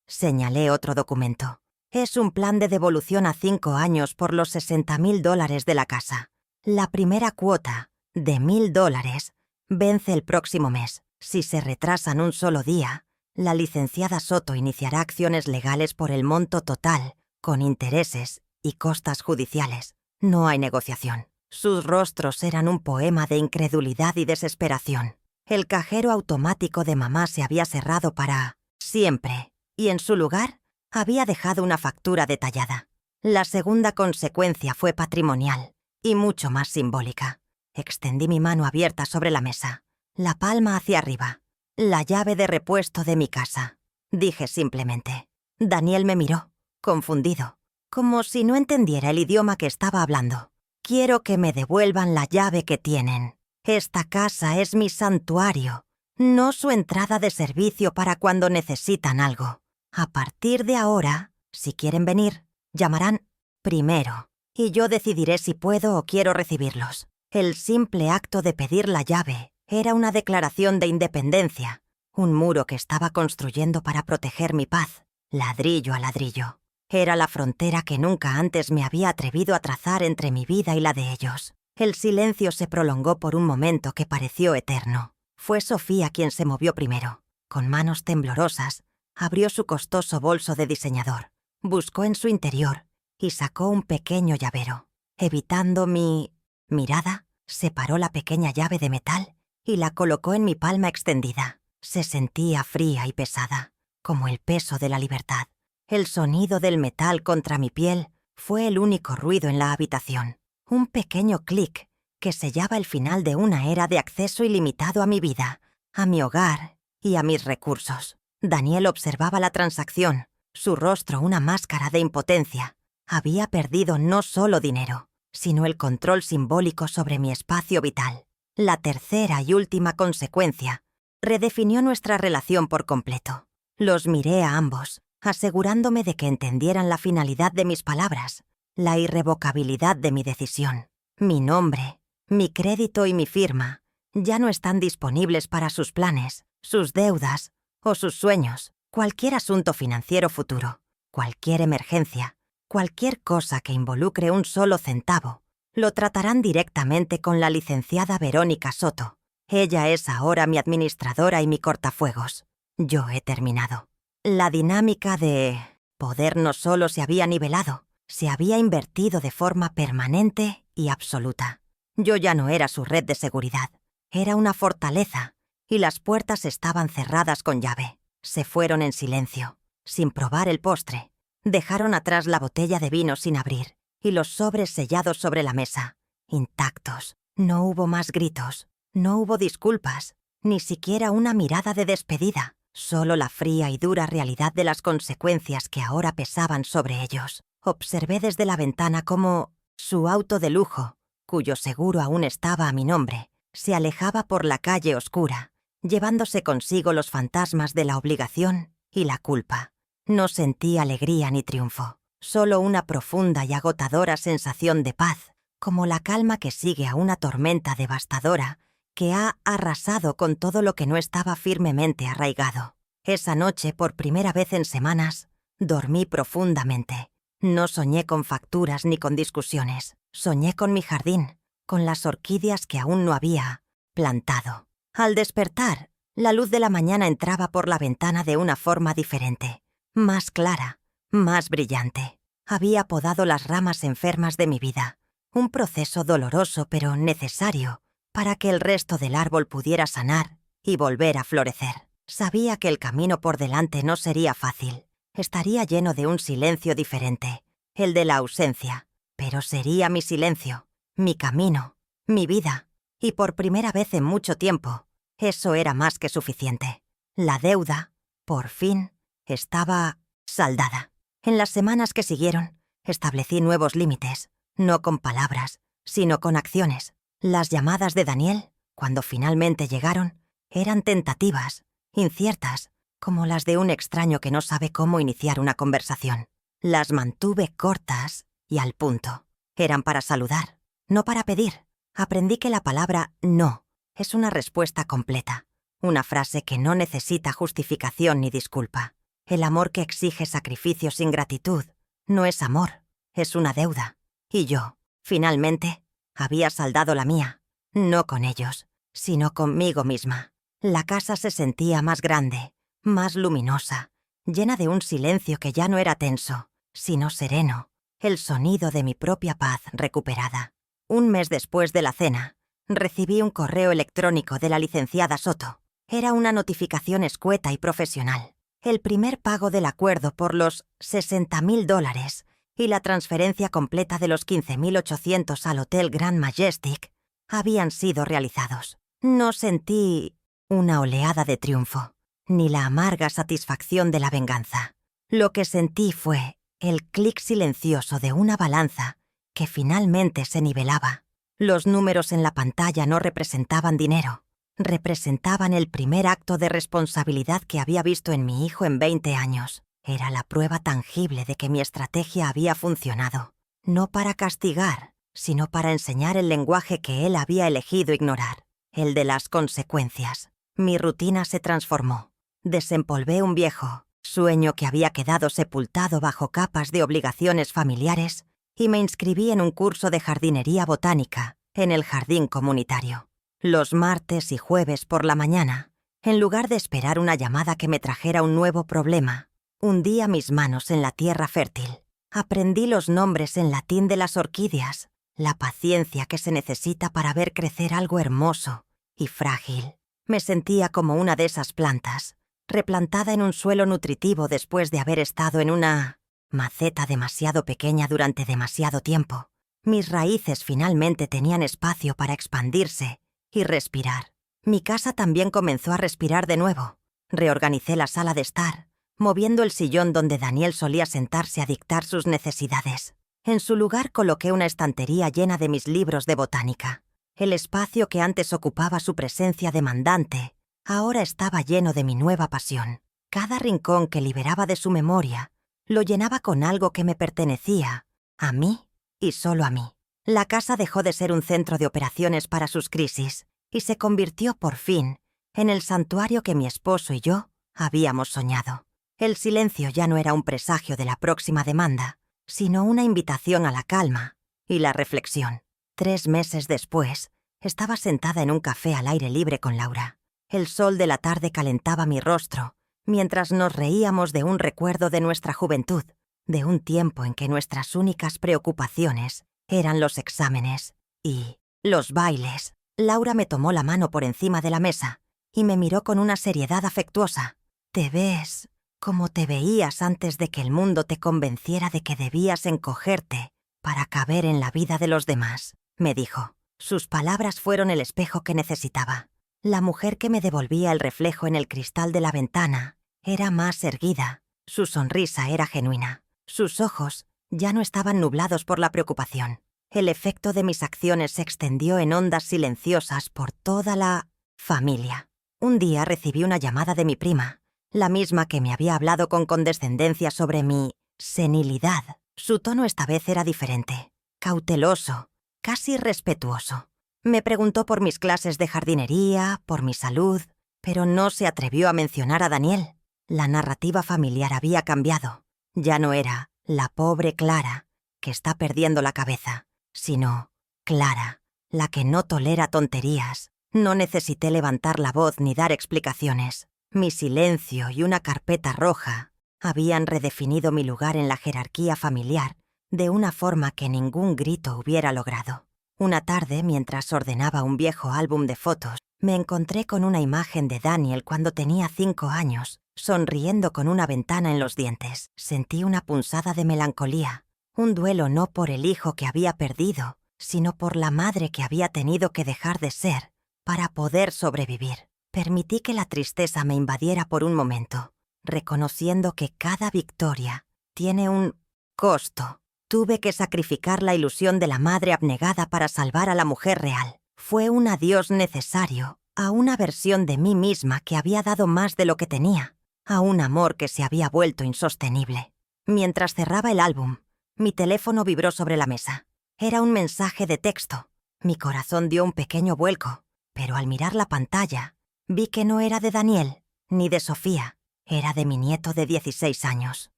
señalé otro documento, es un plan de devolución a 5 años por los $60,000 de la casa. La primera cuota, de $1,000, vence el próximo mes. Si se retrasan un solo día, la licenciada Soto iniciará acciones legales por el monto total, con intereses y costas judiciales. No hay negociación. Sus rostros eran un poema de incredulidad y desesperación. El cajero automático de mamá se había cerrado para siempre, y en su lugar había dejado una factura detallada. La segunda consecuencia fue patrimonial y mucho más simbólica. Extendí mi mano abierta sobre la mesa, la palma hacia arriba. La llave de repuesto de mi casa, dije simplemente. Daniel me miró, confundido, como si no entendiera el idioma que estaba hablando. Quiero que me devuelvan la llave que tienen. Esta casa es mi santuario, no su entrada de servicio para cuando necesitan algo. A partir de ahora, si quieren venir, llamarán primero, y yo decidiré si puedo o quiero recibirlos. El simple acto de pedir la llave era una declaración de independencia, un muro que estaba construyendo para proteger mi paz, ladrillo a ladrillo. Era la frontera que nunca antes me había atrevido a trazar entre mi vida y la de ellos. El silencio se prolongó por un momento que pareció eterno. Fue Sofía quien se movió primero. Con manos temblorosas, abrió su costoso bolso de diseñador, buscó en su interior y sacó un pequeño llavero. Evitando mi mirada, separó la pequeña llave de metal y la colocó en mi palma extendida. Se sentía fría y pesada, como el peso de la libertad. El sonido del metal contra mi piel fue el único ruido en la habitación. Un pequeño clic que sellaba el final de una era de acceso ilimitado a mi vida, a mi hogar y a mis recursos. Daniel observaba la transacción, su rostro una máscara de impotencia. Había perdido no solo dinero, sino el control simbólico sobre mi espacio vital. La tercera y última consecuencia redefinió nuestra relación por completo. Los miré a ambos, asegurándome de que entendieran la finalidad de mis palabras, la irrevocabilidad de mi decisión. Mi nombre, mi crédito y mi firma ya no están disponibles para sus planes, sus deudas o sus sueños. Cualquier asunto financiero futuro, cualquier emergencia, cualquier cosa que involucre un solo centavo, lo tratarán directamente con la licenciada Verónica Soto. Ella es ahora mi administradora y mi cortafuegos. Yo he terminado. La dinámica de poder no solo se había nivelado, se había invertido de forma permanente y absoluta. Yo ya no era su red de seguridad, era una fortaleza, y las puertas estaban cerradas con llave. Se fueron en silencio, sin probar el postre. Dejaron atrás la botella de vino sin abrir, y los sobres sellados sobre la mesa, intactos. No hubo más gritos, no hubo disculpas, ni siquiera una mirada de despedida, solo la fría y dura realidad de las consecuencias que ahora pesaban sobre ellos. Observé desde la ventana cómo su auto de lujo, cuyo seguro aún estaba a mi nombre, se alejaba por la calle oscura, llevándose consigo los fantasmas de la obligación y la culpa. No sentí alegría ni triunfo, solo una profunda y agotadora sensación de paz, como la calma que sigue a una tormenta devastadora que ha arrasado con todo lo que no estaba firmemente arraigado. Esa noche, por primera vez en semanas, dormí profundamente. No soñé con facturas ni con discusiones. Soñé con mi jardín, con las orquídeas que aún no había plantado. Al despertar, la luz de la mañana entraba por la ventana de una forma diferente, más clara, más brillante. Había podado las ramas enfermas de mi vida, un proceso doloroso pero necesario para que el resto del árbol pudiera sanar y volver a florecer. Sabía que el camino por delante no sería fácil. Estaría lleno de un silencio diferente, el de la ausencia, pero sería mi silencio, mi camino, mi vida, y por primera vez en mucho tiempo, eso era más que suficiente. La deuda, por fin, estaba saldada. En las semanas que siguieron, establecí nuevos límites, no con palabras, sino con acciones. Las llamadas de Daniel, cuando finalmente llegaron, eran tentativas, inciertas, como las de un extraño que no sabe cómo iniciar una conversación. Las mantuve cortas y al punto. Eran para saludar, no para pedir. Aprendí que la palabra no es una respuesta completa, una frase que no necesita justificación ni disculpa. El amor que exige sacrificio sin gratitud no es amor, es una deuda. Y yo, finalmente, había saldado la mía, no con ellos, sino conmigo misma. La casa se sentía más grande, más luminosa, llena de un silencio que ya no era tenso, sino sereno, el sonido de mi propia paz recuperada. Un mes después de la cena, recibí un correo electrónico de la licenciada Soto. Era una notificación escueta y profesional. El primer pago del acuerdo por los $60,000 y la transferencia completa de los 15,800 al Hotel Grand Majestic habían sido realizados. No sentí una oleada de triunfo, ni la amarga satisfacción de la venganza. Lo que sentí fue el clic silencioso de una balanza que finalmente se nivelaba. Los números en la pantalla no representaban dinero, representaban el primer acto de responsabilidad que había visto en mi hijo en 20 años. Era la prueba tangible de que mi estrategia había funcionado. no para castigar, sino para enseñar el lenguaje que él había elegido ignorar, el de las consecuencias. Mi rutina se transformó. Desempolvé un viejo sueño que había quedado sepultado bajo capas de obligaciones familiares y me inscribí en un curso de jardinería botánica en el jardín comunitario. Los martes y jueves por la mañana, en lugar de esperar una llamada que me trajera un nuevo problema, hundía mis manos en la tierra fértil. Aprendí los nombres en latín de las orquídeas, la paciencia que se necesita para ver crecer algo hermoso y frágil. Me sentía como una de esas plantas, replantada en un suelo nutritivo después de haber estado en una maceta demasiado pequeña durante demasiado tiempo. Mis raíces finalmente tenían espacio para expandirse y respirar. Mi casa también comenzó a respirar de nuevo. Reorganicé la sala de estar, moviendo el sillón donde Daniel solía sentarse a dictar sus necesidades. En su lugar coloqué una estantería llena de mis libros de botánica. El espacio que antes ocupaba su presencia demandante ahora estaba lleno de mi nueva pasión. Cada rincón que liberaba de su memoria lo llenaba con algo que me pertenecía, a mí y solo a mí. La casa dejó de ser un centro de operaciones para sus crisis y se convirtió por fin en el santuario que mi esposo y yo habíamos soñado. El silencio ya no era un presagio de la próxima demanda, sino una invitación a la calma y la reflexión. 3 meses después, estaba sentada en un café al aire libre con Laura. El sol de la tarde calentaba mi rostro, mientras nos reíamos de un recuerdo de nuestra juventud, de un tiempo en que nuestras únicas preocupaciones eran los exámenes y los bailes. Laura me tomó la mano por encima de la mesa y me miró con una seriedad afectuosa. «Te ves como te veías antes de que el mundo te convenciera de que debías encogerte para caber en la vida de los demás», me dijo. Sus palabras fueron el espejo que necesitaba. La mujer que me devolvía el reflejo en el cristal de la ventana era más erguida. Su sonrisa era genuina. Sus ojos ya no estaban nublados por la preocupación. El efecto de mis acciones se extendió en ondas silenciosas por toda la familia. Un día recibí una llamada de mi prima, la misma que me había hablado con condescendencia sobre mi senilidad. Su tono esta vez era diferente, cauteloso, casi respetuoso. Me preguntó por mis clases de jardinería, por mi salud, pero no se atrevió a mencionar a Daniel. La narrativa familiar había cambiado. Ya no era la pobre Clara, que está perdiendo la cabeza, sino Clara, la que no tolera tonterías. No necesité levantar la voz ni dar explicaciones. Mi silencio y una carpeta roja habían redefinido mi lugar en la jerarquía familiar de una forma que ningún grito hubiera logrado. Una tarde, mientras ordenaba un viejo álbum de fotos, me encontré con una imagen de Daniel cuando tenía 5 años, sonriendo con una ventana en los dientes. Sentí una punzada de melancolía, un duelo no por el hijo que había perdido, sino por la madre que había tenido que dejar de ser para poder sobrevivir. Permití que la tristeza me invadiera por un momento, reconociendo que cada victoria tiene un costo. Tuve que sacrificar la ilusión de la madre abnegada para salvar a la mujer real. Fue un adiós necesario a una versión de mí misma que había dado más de lo que tenía, a un amor que se había vuelto insostenible. Mientras cerraba el álbum, mi teléfono vibró sobre la mesa. Era un mensaje de texto. Mi corazón dio un pequeño vuelco, pero al mirar la pantalla, vi que no era de Daniel, ni de Sofía. Era de mi nieto de 16 años,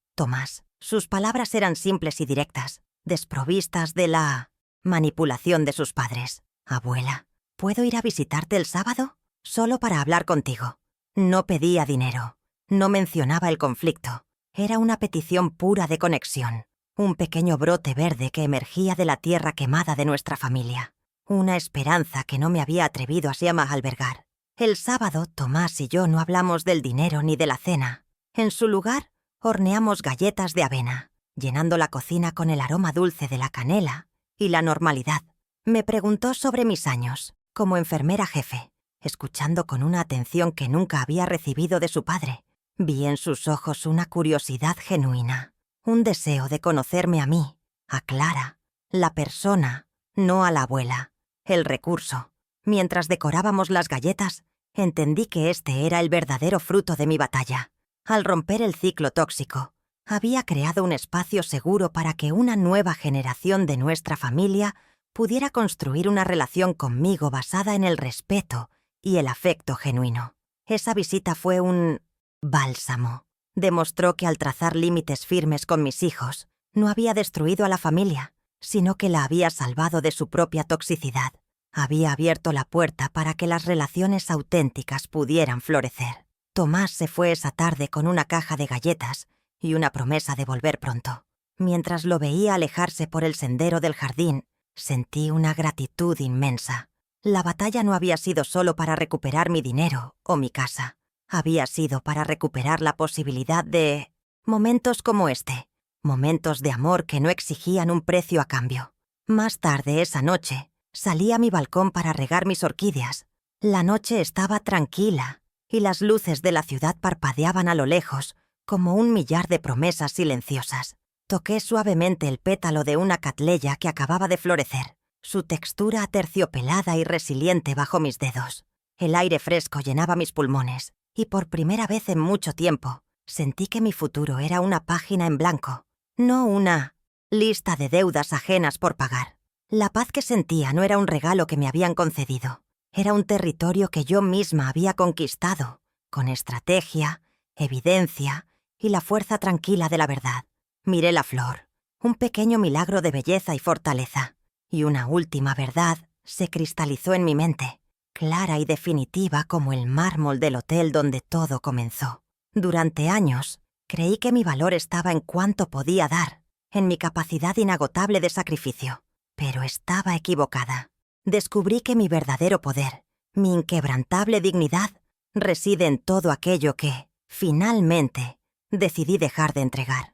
Tomás. Sus palabras eran simples y directas, desprovistas de la manipulación de sus padres. «Abuela, ¿puedo ir a visitarte el sábado? Solo para hablar contigo». No pedía dinero, no mencionaba el conflicto. Era una petición pura de conexión, un pequeño brote verde que emergía de la tierra quemada de nuestra familia. Una esperanza que no me había atrevido a albergar. El sábado, Tomás y yo no hablamos del dinero ni de la cena. En su lugar, horneamos galletas de avena, llenando la cocina con el aroma dulce de la canela y la normalidad. Me preguntó sobre mis años, como enfermera jefe, escuchando con una atención que nunca había recibido de su padre. Vi en sus ojos una curiosidad genuina, un deseo de conocerme a mí, a Clara, la persona, no a la abuela, el recurso. Mientras decorábamos las galletas, entendí que este era el verdadero fruto de mi batalla. Al romper el ciclo tóxico, Había creado un espacio seguro para que una nueva generación de nuestra familia pudiera construir una relación conmigo basada en el respeto y el afecto genuino. Esa visita fue un bálsamo. Demostró que al trazar límites firmes con mis hijos, no había destruido a la familia, sino que la había salvado de su propia toxicidad. Había abierto la puerta para que las relaciones auténticas pudieran florecer. Tomás se fue esa tarde con una caja de galletas y una promesa de volver pronto. Mientras lo veía alejarse por el sendero del jardín, sentí una gratitud inmensa. La batalla no había sido solo para recuperar mi dinero o mi casa. Había sido para recuperar la posibilidad de momentos como este, momentos de amor que no exigían un precio a cambio. Más tarde esa noche, salí a mi balcón para regar mis orquídeas. La noche estaba tranquila y las luces de la ciudad parpadeaban a lo lejos como un millar de promesas silenciosas. Toqué suavemente el pétalo de una catleya que acababa de florecer, su textura aterciopelada y resiliente bajo mis dedos. El aire fresco llenaba mis pulmones y por primera vez en mucho tiempo sentí que mi futuro era una página en blanco, no una lista de deudas ajenas por pagar. La paz que sentía no era un regalo que me habían concedido. Era un territorio que yo misma había conquistado, con estrategia, evidencia y la fuerza tranquila de la verdad. Miré la flor, un pequeño milagro de belleza y fortaleza, y una última verdad se cristalizó en mi mente, clara y definitiva como el mármol del hotel donde todo comenzó. Durante años, creí que mi valor estaba en cuánto podía dar, en mi capacidad inagotable de sacrificio, pero estaba equivocada. Descubrí que mi verdadero poder, mi inquebrantable dignidad, reside en todo aquello que, finalmente, decidí dejar de entregar.